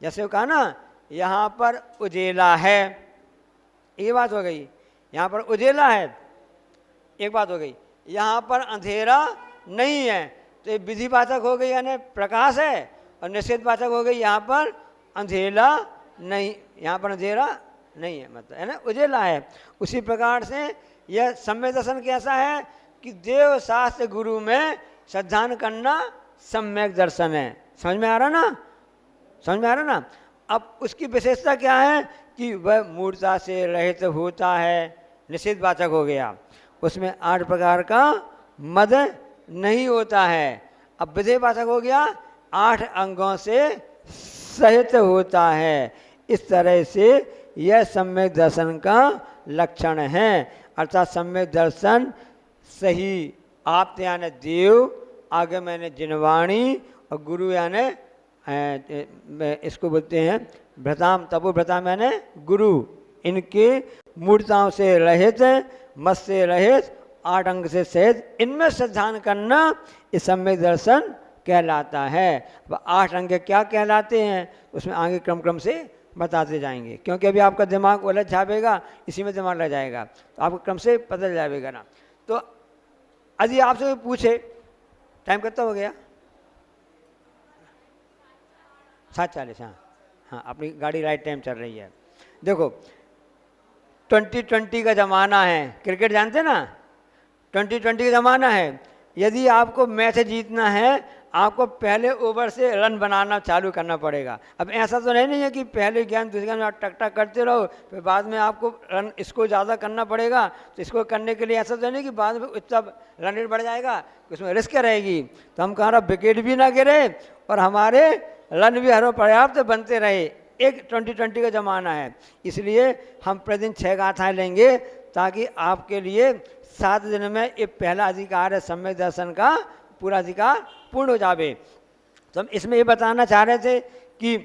जैसे कहा ना, यहाँ पर उजेला है, ये बात हो गई, यहाँ पर उजेला है एक बात हो गई, यहाँ पर अंधेरा नहीं है तो ये विधिवाचक हो गई यानी प्रकाश है, और निषेधवाचक हो गई यहाँ पर अंधेरा नहीं, यहाँ पर अंधेरा नहीं है, मतलब है ना उजेला है। उसी प्रकार से यह सम्यक दर्शन कैसा है कि देव शास्त्र गुरु में श्रद्धान करना सम्यक दर्शन है। समझ में आ रहा ना, समझ में आ रहा ना। अब उसकी विशेषता क्या है कि वह मूर्ता से रहित होता है, निषेधवाचक हो गया। उसमें 8 प्रकार का मद नहीं होता है। अब विधेयवाचक हो गया, 8 अंगों से सहित होता है। इस तरह से यह सम्यक दर्शन का लक्षण है। अर्थात सम्यक दर्शन सही आप यानी देव, आगे मैंने जिनवाणी, और गुरु यानी इसको बोलते हैं भ्रताम, तपो भ्रताम यानी गुरु, इनके मूर्ताओं से रहित, मत से रहित, 8 अंग से सहित, इनमें श्रद्धान करना इस सम्यक दर्शन कहलाता है। अब 8 अंग क्या कहलाते हैं उसमें आगे क्रम क्रम से बताते जाएंगे, क्योंकि अभी आपका दिमाग उलझ जाएगा, इसी में दिमाग लग जाएगा, तो आपको क्रम से पता चल जाएगा ना। तो यदि आपसे पूछे, टाइम कितना हो गया? 7:40। हाँ, अपनी गाड़ी राइट टाइम चल रही है। देखो 2020 का ज़माना है, क्रिकेट जानते ना, 2020 का ज़माना है। यदि आपको मैच जीतना है, आपको पहले ओवर से रन बनाना चालू करना पड़ेगा। अब ऐसा तो नहीं है कि पहले गेंद दूसरे गेंद में टक टक करते रहो, फिर बाद में आपको रन इसको ज़्यादा करना पड़ेगा। तो इसको करने के लिए ऐसा तो नहीं कि बाद में इतना रन रेट बढ़ जाएगा, उसमें रिस्क रहेगी। तो हम कह रहा विकेट भी ना गिरे और हमारे रन भी हर पर्याप्त बनते रहे। एक 2020 का ज़माना है, इसलिए हम प्रतिदिन 6 गाथाएँ लेंगे ताकि आपके लिए 7 दिन में ये पहला अधिकार है सम्यक दर्शन का पूरा अधिकार पूर्ण हो जावे। तो हम इसमें ये बताना चाह रहे थे कि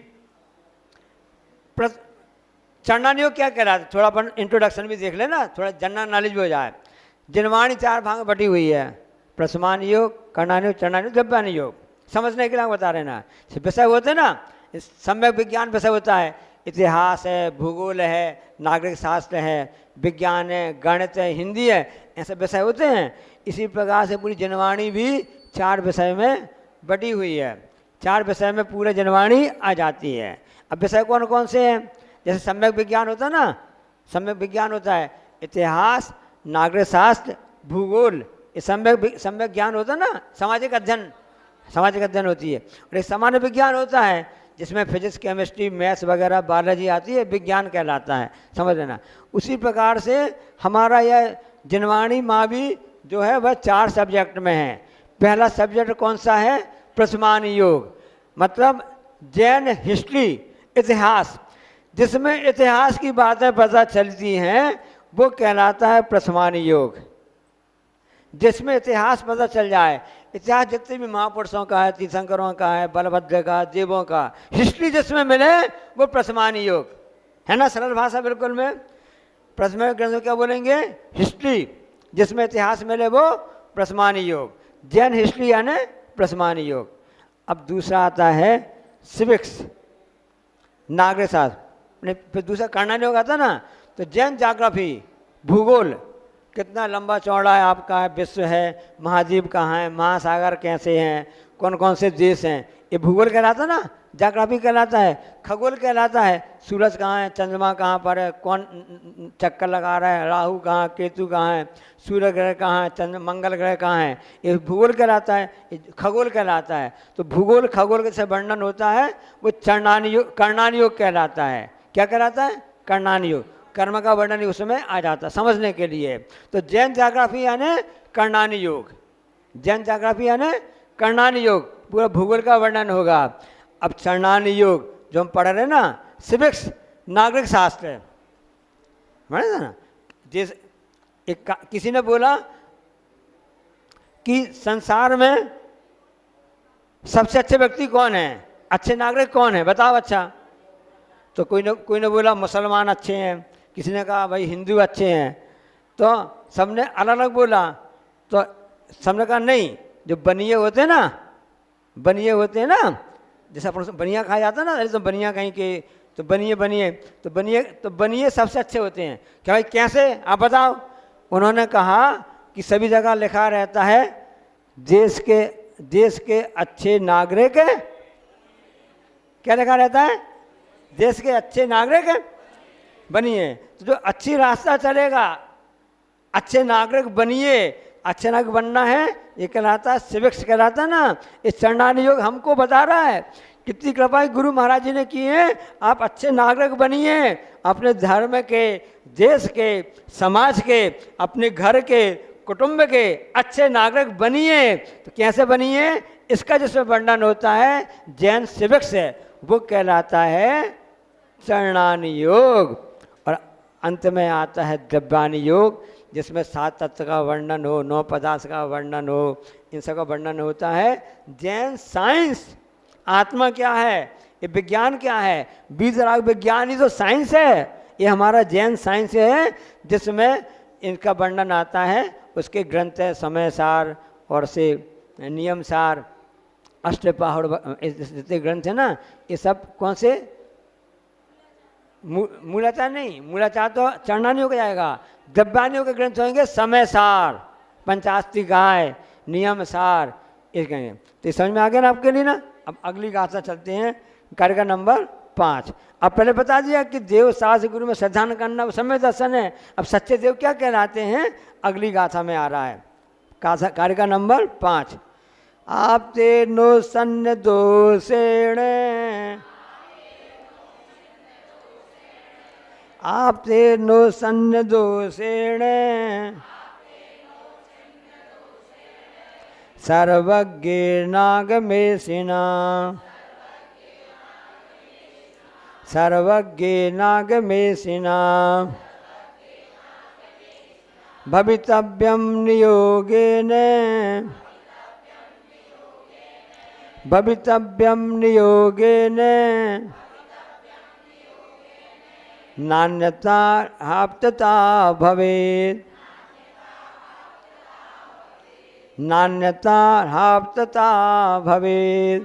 चरणान योग क्या कहलाता है, थोड़ा अपन इंट्रोडक्शन भी देख लेना, थोड़ा जनरल नॉलेज भी हो जाए। जिनवाणी 4 भाग में बटी हुई है, प्रसमान योग, कर्णान योग, चरणान योग, जब्बान योग। समझने के लिए बता रहे ना, विषय होते ना, सम्यक विज्ञान विषय होता है, इतिहास है, भूगोल है, नागरिक शास्त्र है, विज्ञान है, गणित है, हिंदी है, ऐसे विषय होते हैं। इसी प्रकार से पूरी जनवाणी भी 4 विषय में बटी हुई है। 4 विषय में पूरे जनवाणी आ जाती है। अब विषय कौन कौन से हैं? जैसे सम्यक विज्ञान होता है ना, सम्यक विज्ञान होता है इतिहास, नागरिक शास्त्र, भूगोल, ये सम्यक ज्ञान होता है ना, सामाजिक अध्ययन होती है। और एक सामान्य विज्ञान होता है जिसमें फिजिक्स, केमिस्ट्री, मैथ्स वगैरह, बायोलॉजी आती है, विज्ञान कहलाता है, समझ लेना। उसी प्रकार से हमारा यह जिनवाणी माँ भी जो है वह 4 सब्जेक्ट में है। पहला सब्जेक्ट कौन सा है? प्रसमान योग, मतलब जैन हिस्ट्री, इतिहास, जिसमें इतिहास की बातें पता चलती हैं वो कहलाता है प्रसमान योग। जिसमें इतिहास पता चल जाए, इतिहास जितने भी महापुरुषों का है, तीर्थंकरों का है, बलभद्र का, देवों का, हिस्ट्री जिसमें मिले वो प्रसमान योग है ना, सरल भाषा बिल्कुल में। प्रसमान ग्रंथ क्या बोलेंगे? हिस्ट्री, जिसमें इतिहास मिले वो प्रसमान योग, जैन हिस्ट्री यानी प्रसमान योग। अब दूसरा आता है सिविक्स, नागरिक शास्त्र, फिर दूसरा कर्णान योग आता ना, तो जैन ज्योग्राफी, भूगोल, कितना लंबा चौड़ा है आपका विश्व है, महाद्वीप कहाँ है, महासागर कैसे हैं, कौन कौन से देश हैं, ये भूगोल कहलाता है ना, ज्योग्राफी कहलाता है। खगोल कहलाता है सूरज कहाँ है, चंद्रमा कहाँ पर है, कौन चक्कर लगा रहा है, राहु कहाँ, केतु कहाँ है, सूर्य ग्रह कहाँ है, चंद्र मंगल ग्रह कहाँ है, ये भूगोल कहलाता है, ये खगोल कहलाता है। तो भूगोल खगोल के से वर्णन होता है वो कर्णान योग कहलाता है। क्या कहलाता है? कर्णान योग, कर्म का वर्णन उसमें आ जाता है समझने के लिए। तो जैन ज्योग्राफी यानी कर्णान योग, जैन ज्योग्राफी यानी कर्णान योग, पूरा भूगोल का वर्णन होगा। अब चरणान योग जो हम पढ़ रहे हैं ना, सिविक्स, नागरिक शास्त्र, समझ ना। जैसे किसी ने बोला कि संसार में सबसे अच्छे व्यक्ति कौन है, अच्छे नागरिक कौन है, बताओ। अच्छा, तो कोई ने बोला मुसलमान अच्छे हैं, किसी ने कहा भाई हिंदू अच्छे हैं, तो सबने अलग अलग बोला। तो सबने कहा नहीं, जो बनिए होते हैं ना, बनिए होते हैं ना, जैसे अपन बनिया खाया जाता है ना, अरे तो बनिया कहीं के, तो बनिए सबसे अच्छे होते हैं। क्या भाई कैसे, आप बताओ। उन्होंने कहा कि सभी जगह लिखा रहता है देश के अच्छे नागरिक, क्या लिखा रहता है? देश के अच्छे नागरिक बनिए। तो जो अच्छी रास्ता चलेगा, अच्छे नागरिक बनिए। अच्छे नागरिक बनना है, ये कहलाता है सिविक्स, कहलाता है ना। इस चरणानी योग हमको बता रहा है, कितनी कृपा गुरु महाराज जी ने की है। आप अच्छे नागरिक बनिए, अपने धर्म के, देश के, समाज के, अपने घर के, कुटुंब के अच्छे नागरिक बनिए। तो कैसे बनिए? इसका जिसमें वर्णन होता है जैन सिविक्स है, वो कहलाता है चरणानी योग। और अंत में आता है द्रव्यानी योग, जिसमें 7 तत्व का वर्णन हो, 9 पदार्थ का वर्णन हो, इन सब का वर्णन होता है। जैन साइंस, आत्मा क्या है, ये विज्ञान क्या है, बीजराग विज्ञान ही तो साइंस है। ये हमारा जैन साइंस है, जिसमें इनका वर्णन आता है। उसके ग्रंथ है समय सार और से नियम सार, अष्टपहाड़, जितने ग्रंथ है ना, ये सब कौन से? मूलाचार नहीं, मूलाचार तो चरणानियों का जाएगा। द्रव्यानियों के ग्रंथ होंगे समय सार, पंचास्तिकाय, नियम सार, ये कहेंगे। तो समझ में आ गया ना आपके लिए ना। अब अगली गाथा चलते हैं, कार्य का नंबर 5। अब पहले बता दिया कि देव शास्त्र गुरु में श्रद्धा करना समय दर्शन है। अब सच्चे देव क्या कहलाते हैं, अगली गाथा में आ रहा है। कार्य का नंबर 5। आप ते नो सन्न दोषेण, आप ते नो सन्न दोषेण, सर्वज्ञ नागमेशिना, सर्वज्ञ नागमेशिना, भवितव्यं नियोगेन, भवितव्यं नियोगेन, नान्यता हाप्तता भवेत्, नान्यता हाप्तता भवेत्।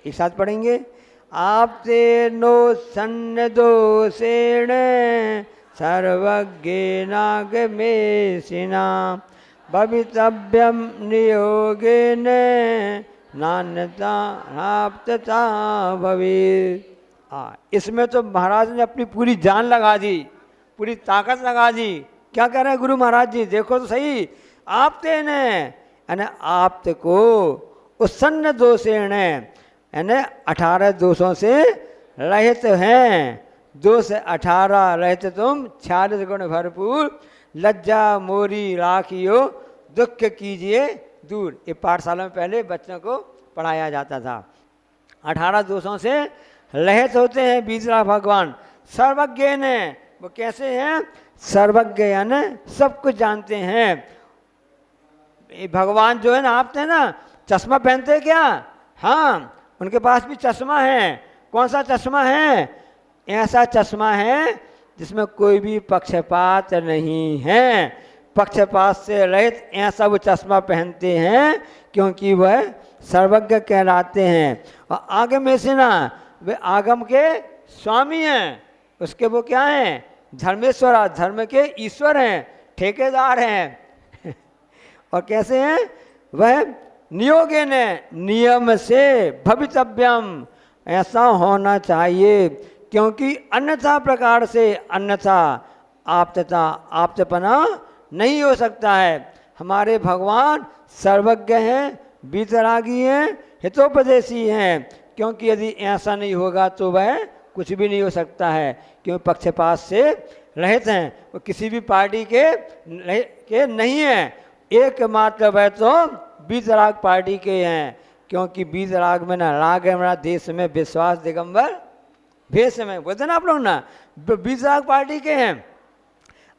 एक साथ पढ़ेंगे। आप ते नो सन्न दोषेण, सर्वज्ञ नागमेशिना, भवितव्यं नियोगेन, नान्यता हाप्तता भवेत्। इसमें तो महाराज ने अपनी पूरी जान लगा दी, पूरी ताकत लगा दी। क्या कह रहे हैं गुरु महाराज जी, देखो तो सही। आप ते ने यानी आप को उत्सन्न दोषेण, यानी 18 दोषों से रहित हैं। 2 से 18 रहित तुम, 46 गुण भरपूर, लज्जा मोरी राखियो, दुख कीजिए दूर। ये पाठशाला में पहले बच्चों को पढ़ाया जाता था। 18 दोषों से रहित होते हैं बीजरा भगवान। सर्वज्ञ ने, वो कैसे हैं? सर्वज्ञ यानी सब कुछ जानते हैं। ये भगवान जो है ना, आप थे ना, चश्मा पहनते क्या? हाँ, उनके पास भी चश्मा है। कौन सा चश्मा है? ऐसा चश्मा है जिसमें कोई भी पक्षपात नहीं है। पक्षपात से रहित ऐसा वो चश्मा पहनते हैं, क्योंकि वह सर्वज्ञ कहलाते हैं। और आगे में से ना, वे आगम के स्वामी हैं। उसके वो क्या हैं? धर्मेश्वर, धर्म के ईश्वर हैं, ठेकेदार हैं। और कैसे हैं वह? नियोगेन, नियम से, भवितव्यम, ऐसा होना चाहिए, क्योंकि अन्यथा प्रकार से, अन्यथा आप्तता, आप्तपना नहीं हो सकता है। हमारे भगवान सर्वज्ञ हैं, बीतरागी हैं, हितोपदेशी हैं, क्योंकि यदि ऐसा नहीं होगा तो वह कुछ भी नहीं हो सकता है। क्योंकि पक्षपात से रहित हैं, वो किसी भी पार्टी के नहीं हैं। एकमात्र वह तो बीतराग पार्टी के हैं, क्योंकि बीतराग में ना राग है हमारा देश में, विश्वास दिगंबर भेष में, बोलते ना आप लोग ना, बीतराग पार्टी के हैं।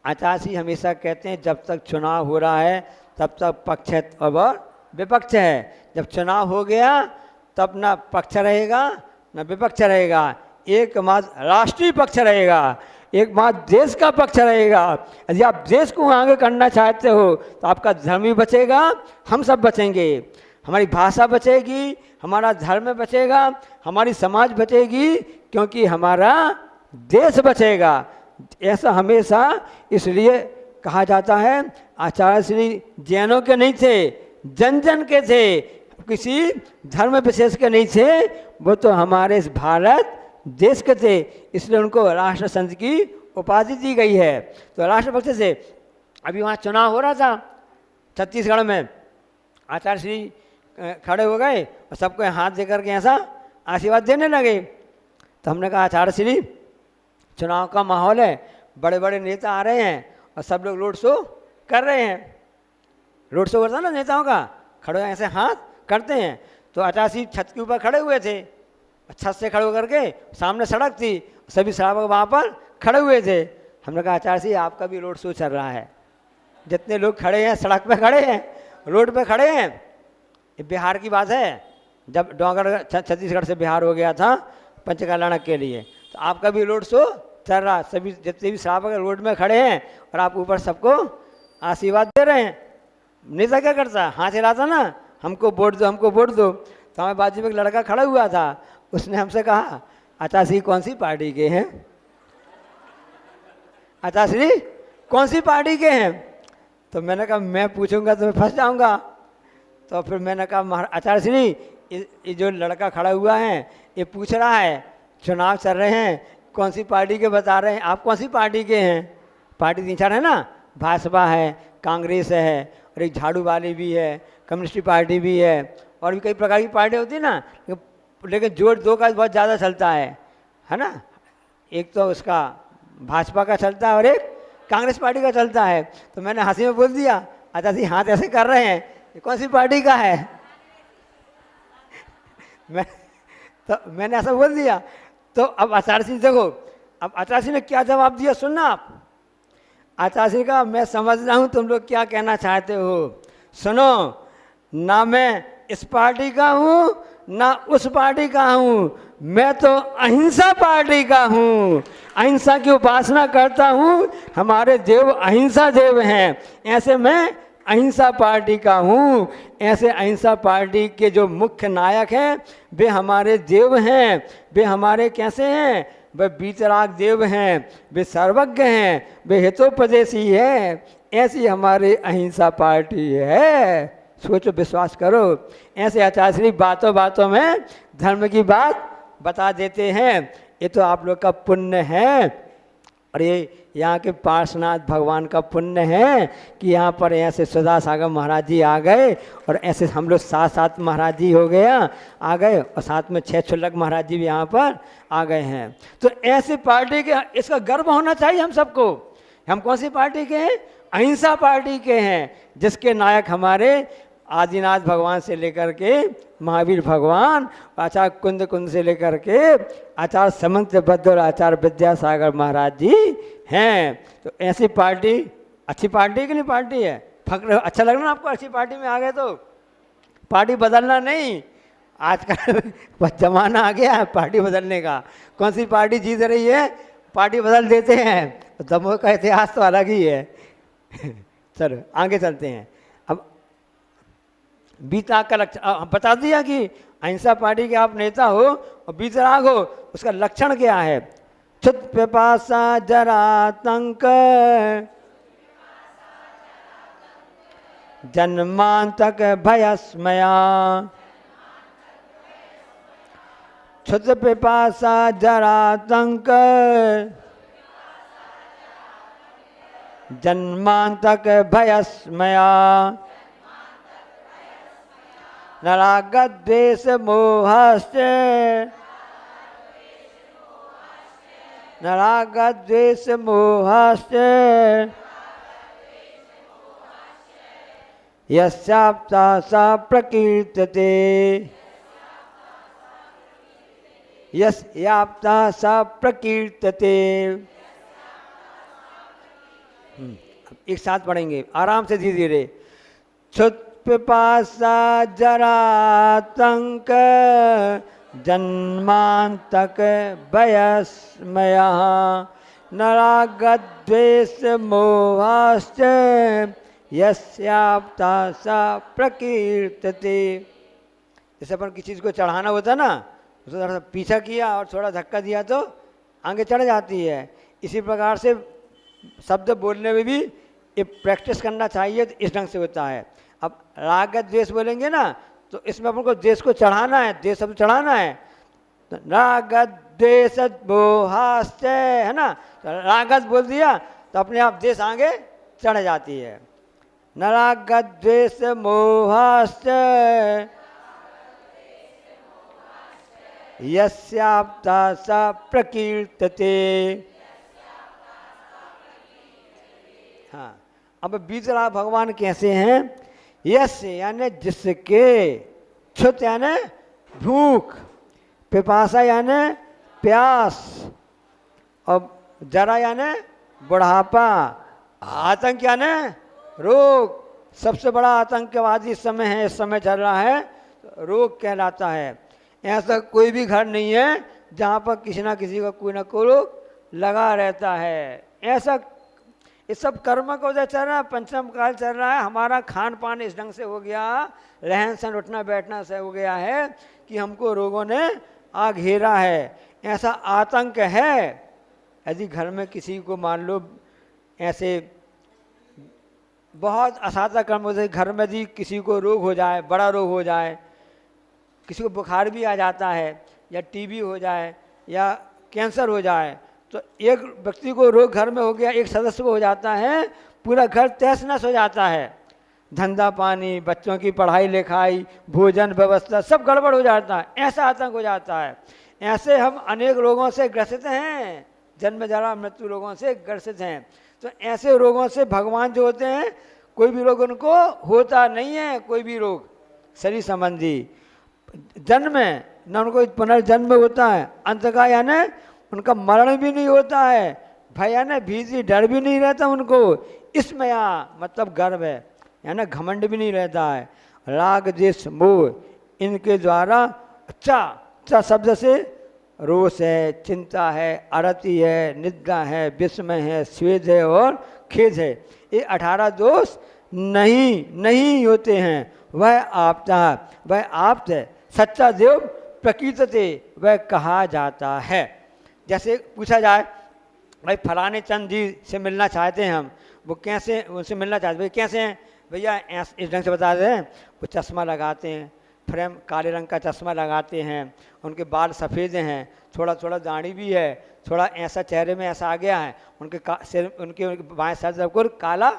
आचार्य हमेशा कहते हैं जब तक चुनाव हो रहा है तब तक पक्ष और विपक्ष है। जब चुनाव हो गया तब ना पक्ष रहेगा ना विपक्ष रहेगा, एकमात्र राष्ट्रीय पक्ष रहेगा, एकमात्र देश का पक्ष रहेगा। यदि आप देश को आगे करना चाहते हो तो आपका धर्म भी बचेगा, हम सब बचेंगे, हमारी भाषा बचेगी, हमारा धर्म बचेगा, हमारी समाज बचेगी, क्योंकि हमारा देश बचेगा। ऐसा हमेशा इसलिए कहा जाता है आचार्य श्री जैनों के नहीं थे, जन जन के थे, किसी धर्म विशेष के नहीं थे, वो तो हमारे इस भारत देश के थे, इसलिए उनको राष्ट्र संत की उपाधि दी गई है। तो राष्ट्रभक्त से अभी वहाँ चुनाव हो रहा था छत्तीसगढ़ में, आचार्य श्री खड़े हो गए और सबको हाथ दे करके ऐसा आशीर्वाद देने लगे। तो हमने कहा आचार्य श्री चुनाव का माहौल है, बड़े बड़े नेता आ रहे हैं और सब लोग रोड शो कर रहे हैं, रोड शो करता ना नेताओं का, खड़े ऐसे हाथ करते हैं। तो आचार्य श्री छत के ऊपर खड़े हुए थे, छत से खड़े होकर के सामने सड़क थी, सभी श्रावक वहाँ पर खड़े हुए थे। हमने कहा आचार्य श्री आपका भी रोड शो चल रहा है, जितने लोग खड़े हैं सड़क पे खड़े हैं, रोड पे खड़े हैं। ये बिहार की बात है, जब डोंगरगढ़ छत्तीसगढ़ से बिहार हो गया था पंचकल्याण के लिए, तो आपका भी रोड शो चल रहा, सभी जितने भी श्रावक रोड में खड़े हैं और आप ऊपर सबको आशीर्वाद दे रहे हैं। नेता क्या करता, हाथ हिलाता ना, हमको वोट दो, हमको वोट दो। तो हमारे बाजू में एक लड़का खड़ा हुआ था, उसने हमसे कहा आचार्य श्री कौन सी पार्टी के हैं, आचार्य श्री कौन सी पार्टी के हैं। तो मैंने कहा मैं पूछूंगा तो मैं फंस जाऊंगा। तो फिर मैंने कहा आचार्य श्री ये जो लड़का खड़ा हुआ है ये पूछ रहा है, चुनाव चल रहे हैं, कौन सी पार्टी के बता रहे हैं, आप कौन सी पार्टी के हैं। पार्टी 3-4 है ना, भाजपा है, कांग्रेस है, और एक झाड़ू वाली भी है, कम्युनिस्ट पार्टी भी है, और भी कई प्रकार की पार्टी होती है ना, लेकिन जोड़ दो का बहुत ज़्यादा चलता है ना। एक तो उसका भाजपा का चलता है और एक कांग्रेस पार्टी का चलता है। तो मैंने हंसी में बोल दिया अच्छा जी हाथ ऐसे कर रहे हैं, ये कौन सी पार्टी का है। मैंने ऐसा बोल दिया। तो अब आचार्य सिंह देखो, अब आचार्य सिंह ने क्या जवाब दिया सुनना आप। आचार्य सिंह का मैं समझ रहा हूँ तुम लोग क्या कहना चाहते हो, सुनो ना, मैं इस पार्टी का हूँ ना उस पार्टी का हूँ, मैं तो अहिंसा पार्टी का हूँ, अहिंसा की उपासना करता हूँ, हमारे देव अहिंसा देव हैं, ऐसे मैं अहिंसा पार्टी का हूँ। ऐसे अहिंसा पार्टी के जो मुख्य नायक हैं वे हमारे देव हैं, वे हमारे कैसे हैं, वे बीतराग देव हैं, वे सर्वज्ञ हैं, वे हितोपदेशी हैं, ऐसी हमारी अहिंसा पार्टी है। सोचो, विश्वास करो। ऐसे आचार्य श्री बातों बातों में धर्म की बात बता देते हैं। ये तो आप लोग का पुण्य है, और ये यहाँ के पार्श्वनाथ भगवान का पुण्य है कि यहाँ पर ऐसे सुधा सागर महाराज जी आ गए, और ऐसे हम लोग 7 महाराज जी हो गया आ गए, और साथ में 6 क्षुल्लक महाराज जी भी यहाँ पर आ गए हैं। तो ऐसी पार्टी के इसका गर्व होना चाहिए हम सबको। हम कौन सी पार्टी के हैं? अहिंसा पार्टी के हैं, जिसके नायक हमारे आदिनाथ भगवान से लेकर के महावीर भगवान, आचार्य कुंद से लेकर के आचार्य समंत बद्ध और आचार्य विद्यासागर महाराज जी हैं। तो ऐसी पार्टी अच्छी पार्टी की नहीं पार्टी है। फक्र अच्छा लग रहा ना आपको, अच्छी पार्टी में आ गए तो पार्टी बदलना नहीं। आजकल जमाना आ गया है पार्टी बदलने का। कौन सी पार्टी जीत रही है पार्टी बदल देते हैं, दमोह का इतिहास तो अलग ही है। चलो आगे चलते हैं। अब बीतराग का लक्षण बता दिया कि अहिंसा पार्टी के आप नेता हो और बीतराग हो, उसका लक्षण क्या है? क्षुत पिपासा जरातंक जन्मांतक भयस्मया। क्षुत पिपासा जरातंक जन्मांतक भयस्मया। नरागद्वेष मोहश्च नरागद्वेष मोहश्च यस्याप्ता सा प्रकीर्तते। यस्याप्ता सा प्रकीर्तते। एक साथ पढ़ेंगे आराम से धीरे धीरे। क्षुत पिपासा जरातंक जन्मांतक भयस्मया। नरागद्वेष मोहाश्च यस्याप्ता सा प्रकीर्तते। जैसे अपन किसी चीज़ को चढ़ाना होता ना, उसको थोड़ा सा पीछा किया और थोड़ा धक्का दिया तो आगे चढ़ जाती है। इसी प्रकार से शब्द बोलने में भी ये प्रैक्टिस करना चाहिए, तो इस ढंग से होता है। अब राग द्वेष बोलेंगे ना, तो इसमें अपन को द्वेष को चढ़ाना है, द्वेष शब्द चढ़ाना है। तो राग द्वेष मोहाश्च, है ना, तो रागत बोल दिया तो अपने आप द्वेष आगे चढ़ जाती है। न राग द्वेष मोहाश्च यस्याप्ता सा प्रकीर्तते। हाँ, अब बीतरा भगवान कैसे हैं? यस यानी जिसके, क्षुत यानी भूख, पिपासा यानी प्यास, और जरा यानी बुढ़ापा, आतंक यानी रोग। सबसे बड़ा आतंकवादी इस समय है, इस समय चल रहा है, तो रोग कहलाता है। ऐसा कोई भी घर नहीं है जहाँ पर किसी ना किसी का कोई ना कोई रोग लगा रहता है। ऐसा ये सब कर्म का वजह चल रहा है, पंचम काल चल रहा है। हमारा खान पान इस ढंग से हो गया, रहन सहन उठना बैठना से हो गया है कि हमको रोगों ने आ घेरा है। ऐसा आतंक है, यदि घर में किसी को मान लो ऐसे बहुत असाध्य कर्म हो जाए, घर में यदि किसी को रोग हो जाए, बड़ा रोग हो जाए, किसी को बुखार भी आ जाता है, या टीबी हो जाए, या कैंसर हो जाए, तो एक व्यक्ति को रोग घर में हो गया, एक सदस्य को हो जाता है, पूरा घर तहस नहस हो जाता है। धंधा पानी, बच्चों की पढ़ाई लिखाई, भोजन व्यवस्था सब गड़बड़ हो जाता है। ऐसा आतंक हो जाता है। ऐसे हम अनेक रोगों से ग्रसित हैं, जन्म जरा मृत्यु रोगों से ग्रसित हैं। तो ऐसे रोगों से भगवान जो होते हैं, कोई भी रोग उनको होता नहीं है, कोई भी रोग शरीर संबंधी। जन्म में न उनको पुनर्जन्म होता है, अंत का यानी उनका मरण भी नहीं होता है, भय यानी भीति डर भी नहीं रहता उनको, इसमें मतलब गर्व है यानी घमंड भी नहीं रहता है। राग द्वेष मोह इनके द्वारा चा शब्द से रोष है, चिंता है, अरति है, निद्रा है, विस्मय है, स्वेद है और खेद है। ये 18 दोष नहीं होते हैं। वह आपता, वह आप्त है, सच्चा देव प्रकीर्तते, वह कहा जाता है। जैसे पूछा जाए भाई फलाने चंद जी से मिलना चाहते हैं हम, वो कैसे, उनसे मिलना चाहते भाई कैसे हैं भैया, इस ढंग से बता दें, वो चश्मा लगाते हैं, फ्रेम काले रंग का चश्मा लगाते हैं, उनके बाल सफ़ेद हैं, थोड़ा थोड़ा दाढ़ी भी है, थोड़ा ऐसा चेहरे में ऐसा आ गया है, उनके बाएं सर सबको काला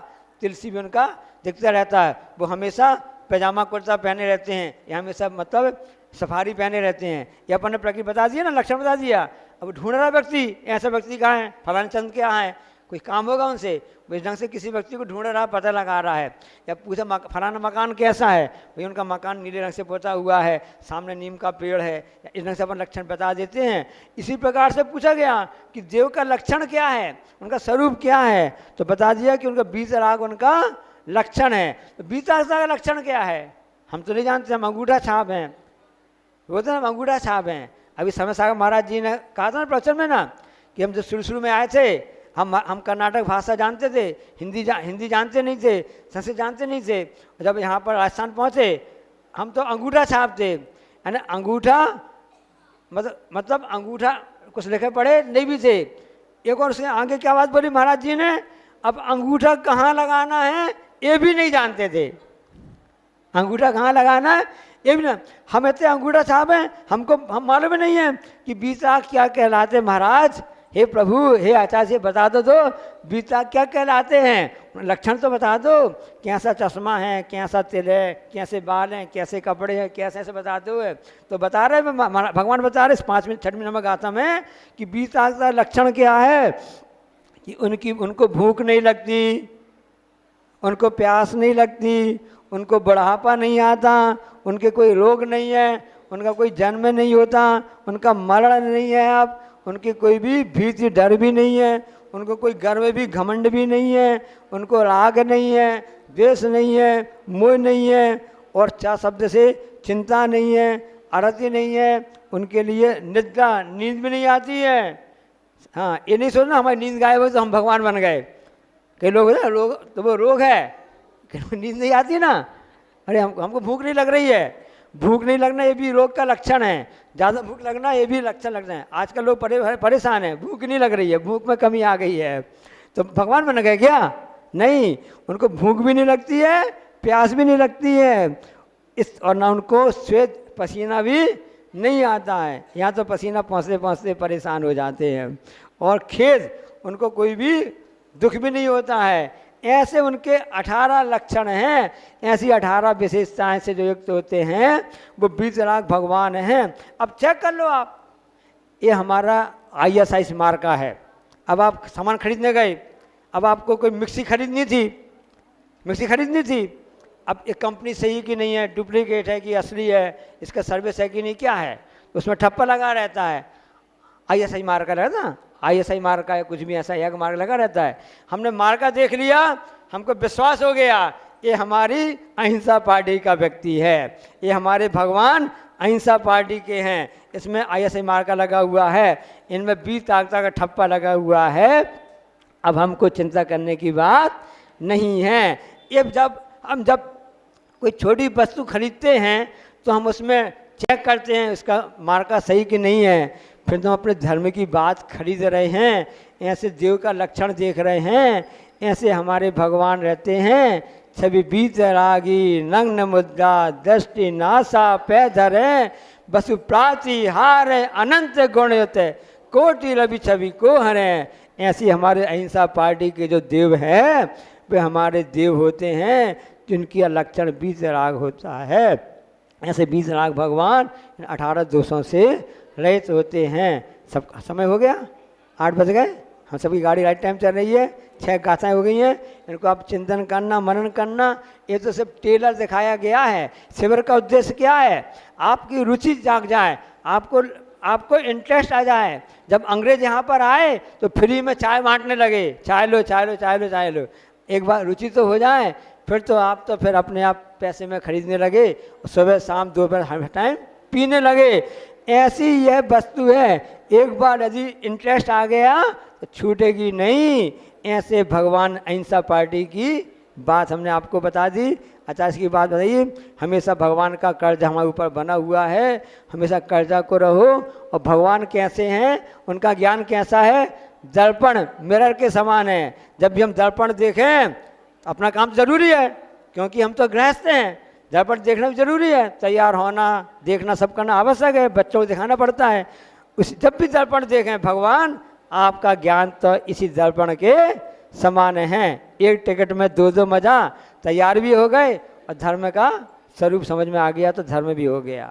तिलसी भी उनका दिखता रहता है। वो हमेशा पैजामा कुर्ता पहने रहते हैं, या हमेशा मतलब सफारी पहने रहते हैं। ये अपन ने प्रकृति बता दिया ना, लक्षण बता दिया। अब ढूंढ रहा व्यक्ति, ऐसा व्यक्ति कहाँ है, फलाने चंद क्या है, कोई काम होगा उनसे, वो इस ढंग से किसी व्यक्ति को ढूंढ रहा, पता लगा रहा है। या पूछा फलाना मकान कैसा है, भाई उनका मकान नीले रंग से पोता हुआ है, सामने नीम का पेड़ है, इस ढंग से अपन लक्षण बता देते हैं। इसी प्रकार से पूछा गया कि देव का लक्षण क्या है, उनका स्वरूप क्या है, तो बता दिया कि उनका बीतराग उनका लक्षण है। तो बीतराग का लक्षण क्या है हम तो नहीं जानते, हम अंगूठा छाप हैं, वो तो हम अंगूठा छाप हैं। अभी समय सागर महाराज जी ने कहा था ना प्रवचन में ना, कि हम जब शुरू में आए थे, हम कर्नाटक भाषा जानते थे, हिंदी जानते नहीं थे, संस्कृत जानते नहीं थे। जब यहाँ पर राजस्थान पहुँचे हम तो अंगूठा छाप थे, यानी अंगूठा मतलब अंगूठा कुछ लिखे पढ़े नहीं भी थे। एक और उसके आगे क्या बात बोली महाराज जी ने, अब अंगूठा कहाँ लगाना है ये भी नहीं जानते थे। अंगूठा कहाँ लगाना है ये भी ना, हम इतने अंगूठा छाप हैं, हम मालूम नहीं है कि बीतराग क्या कहलाते महाराज। हे प्रभु, हे आचार्य बता दो तो बीतराग क्या कहलाते हैं, लक्षण तो बता दो, कैसा चश्मा है, कैसा तिल है, कैसे बाल हैं, कैसे कपड़े हैं, कैसे ऐसे बता दो। तो बता रहे भगवान बता रहे इस 5वीं 6वीं नंबर गाथा में कि बीतराग का लक्षण क्या है, कि उनको भूख नहीं लगती, उनको प्यास नहीं लगती, उनको बुढ़ापा नहीं आता, उनके कोई रोग नहीं है, उनका कोई जन्म नहीं होता, उनका मरण नहीं है, अब उनकी कोई भी भीति डर भी नहीं है, उनको कोई गर्व भी घमंड भी नहीं है, उनको राग नहीं है, द्वेष नहीं है, मोह नहीं है, और चा शब्द से चिंता नहीं है, अरति नहीं है, उनके लिए निद्रा नींद भी नहीं आती है। हाँ, ये नहीं सोचना हमारी नींद गायब हो तो हम भगवान बन गए। कई लोग ना रोग तो वो रोग है, नींद नहीं आती ना, अरे हमको भूख नहीं लग रही है, भूख नहीं लगना ये भी रोग का लक्षण है, ज़्यादा भूख लगना ये भी लक्षण लगना है। आजकल लोग परेशान हैं, भूख नहीं लग रही है, भूख में कमी आ गई है, तो भगवान बन गए क्या, नहीं, उनको भूख भी नहीं लगती है, प्यास भी नहीं लगती है, और ना उनको श्वेत पसीना भी नहीं आता है। यहाँ तो पसीना पहुँचते पहुँचते परेशान हो जाते हैं, और खेद उनको कोई भी दुख भी नहीं होता है। ऐसे उनके 18 लक्षण हैं, ऐसी 18 विशेषताएं से जो युक्त होते हैं वो वीतराग भगवान हैं। अब चेक कर लो आप, ये हमारा ISI मार्का है। अब आप सामान खरीदने गए, अब आपको कोई मिक्सी खरीदनी थी, अब ये कंपनी सही कि नहीं है, डुप्लीकेट है कि असली है, इसका सर्विस है कि नहीं, क्या है, उसमें ठप्पा लगा रहता है, ISI मार्का रहता है, ISI मार्का है, कुछ भी ऐसा एक मार्क लगा रहता है। हमने मार्का देख लिया, हमको विश्वास हो गया ये हमारी अहिंसा पार्टी का व्यक्ति है, ये हमारे भगवान अहिंसा पार्टी के हैं, इसमें ISI मार्का लगा हुआ है, इनमें 20 ताकता का ठप्पा लगा हुआ है। अब हमको चिंता करने की बात नहीं है। ये जब कोई छोटी वस्तु खरीदते हैं तो हम उसमें चेक करते हैं उसका मार्का सही कि नहीं है, फिर तुम अपने धर्म की बात खरीद रहे हैं, ऐसे देव का लक्षण देख रहे हैं, ऐसे हमारे भगवान रहते हैं। छवि वीतरागी नग्न मुद्रा दृष्टि नासा पै धरे बसु प्राति हार अनंत गुणयुत कोटि रवि छवि को हरे। ऐसी हमारे अहिंसा पार्टी के जो देव हैं वे हमारे देव होते हैं जिनकी लक्षण वीतराग होता है। ऐसे वीतराग भगवान 18 दोषों से रहित होते हैं। सब समय हो गया, 8 बज गए, हम सबकी गाड़ी राइट टाइम चल रही है, 6 गाथाएँ हो गई हैं, इनको आप चिंतन करना, मनन करना। ये तो सिर्फ टेलर दिखाया गया है। शिविर का उद्देश्य क्या है? आपकी रुचि जाग जाए, आपको इंटरेस्ट आ जाए। जब अंग्रेज यहाँ पर आए तो फ्री में चाय बांटने लगे, चाय लो चाय लो चाय लो चाय लो। एक बार रुचि तो हो जाए, फिर तो आप तो फिर अपने आप पैसे में खरीदने लगे, सुबह शाम दोपहर हर टाइम पीने लगे। ऐसी यह वस्तु है, एक बार यदि इंटरेस्ट आ गया तो छूटेगी नहीं। ऐसे भगवान अहिंसा पार्टी की बात हमने आपको बता दी। अच्छा, इसकी बात बताइए, हमेशा भगवान का कर्ज हमारे ऊपर बना हुआ है, हमेशा कर्जा को रहो। और भगवान कैसे हैं, उनका ज्ञान कैसा है? दर्पण मिरर के समान है। जब भी हम दर्पण देखें, अपना काम जरूरी है क्योंकि हम तो गृहस्थ हैं, दर्पण देखना भी जरूरी है, तैयार होना देखना सब करना आवश्यक है, बच्चों को दिखाना पड़ता है। जब भी दर्पण देखें भगवान, आपका ज्ञान तो इसी दर्पण के समान है। एक टिकट में दो मजा, तैयार भी हो गए और धर्म का स्वरूप समझ में आ गया तो धर्म भी हो गया।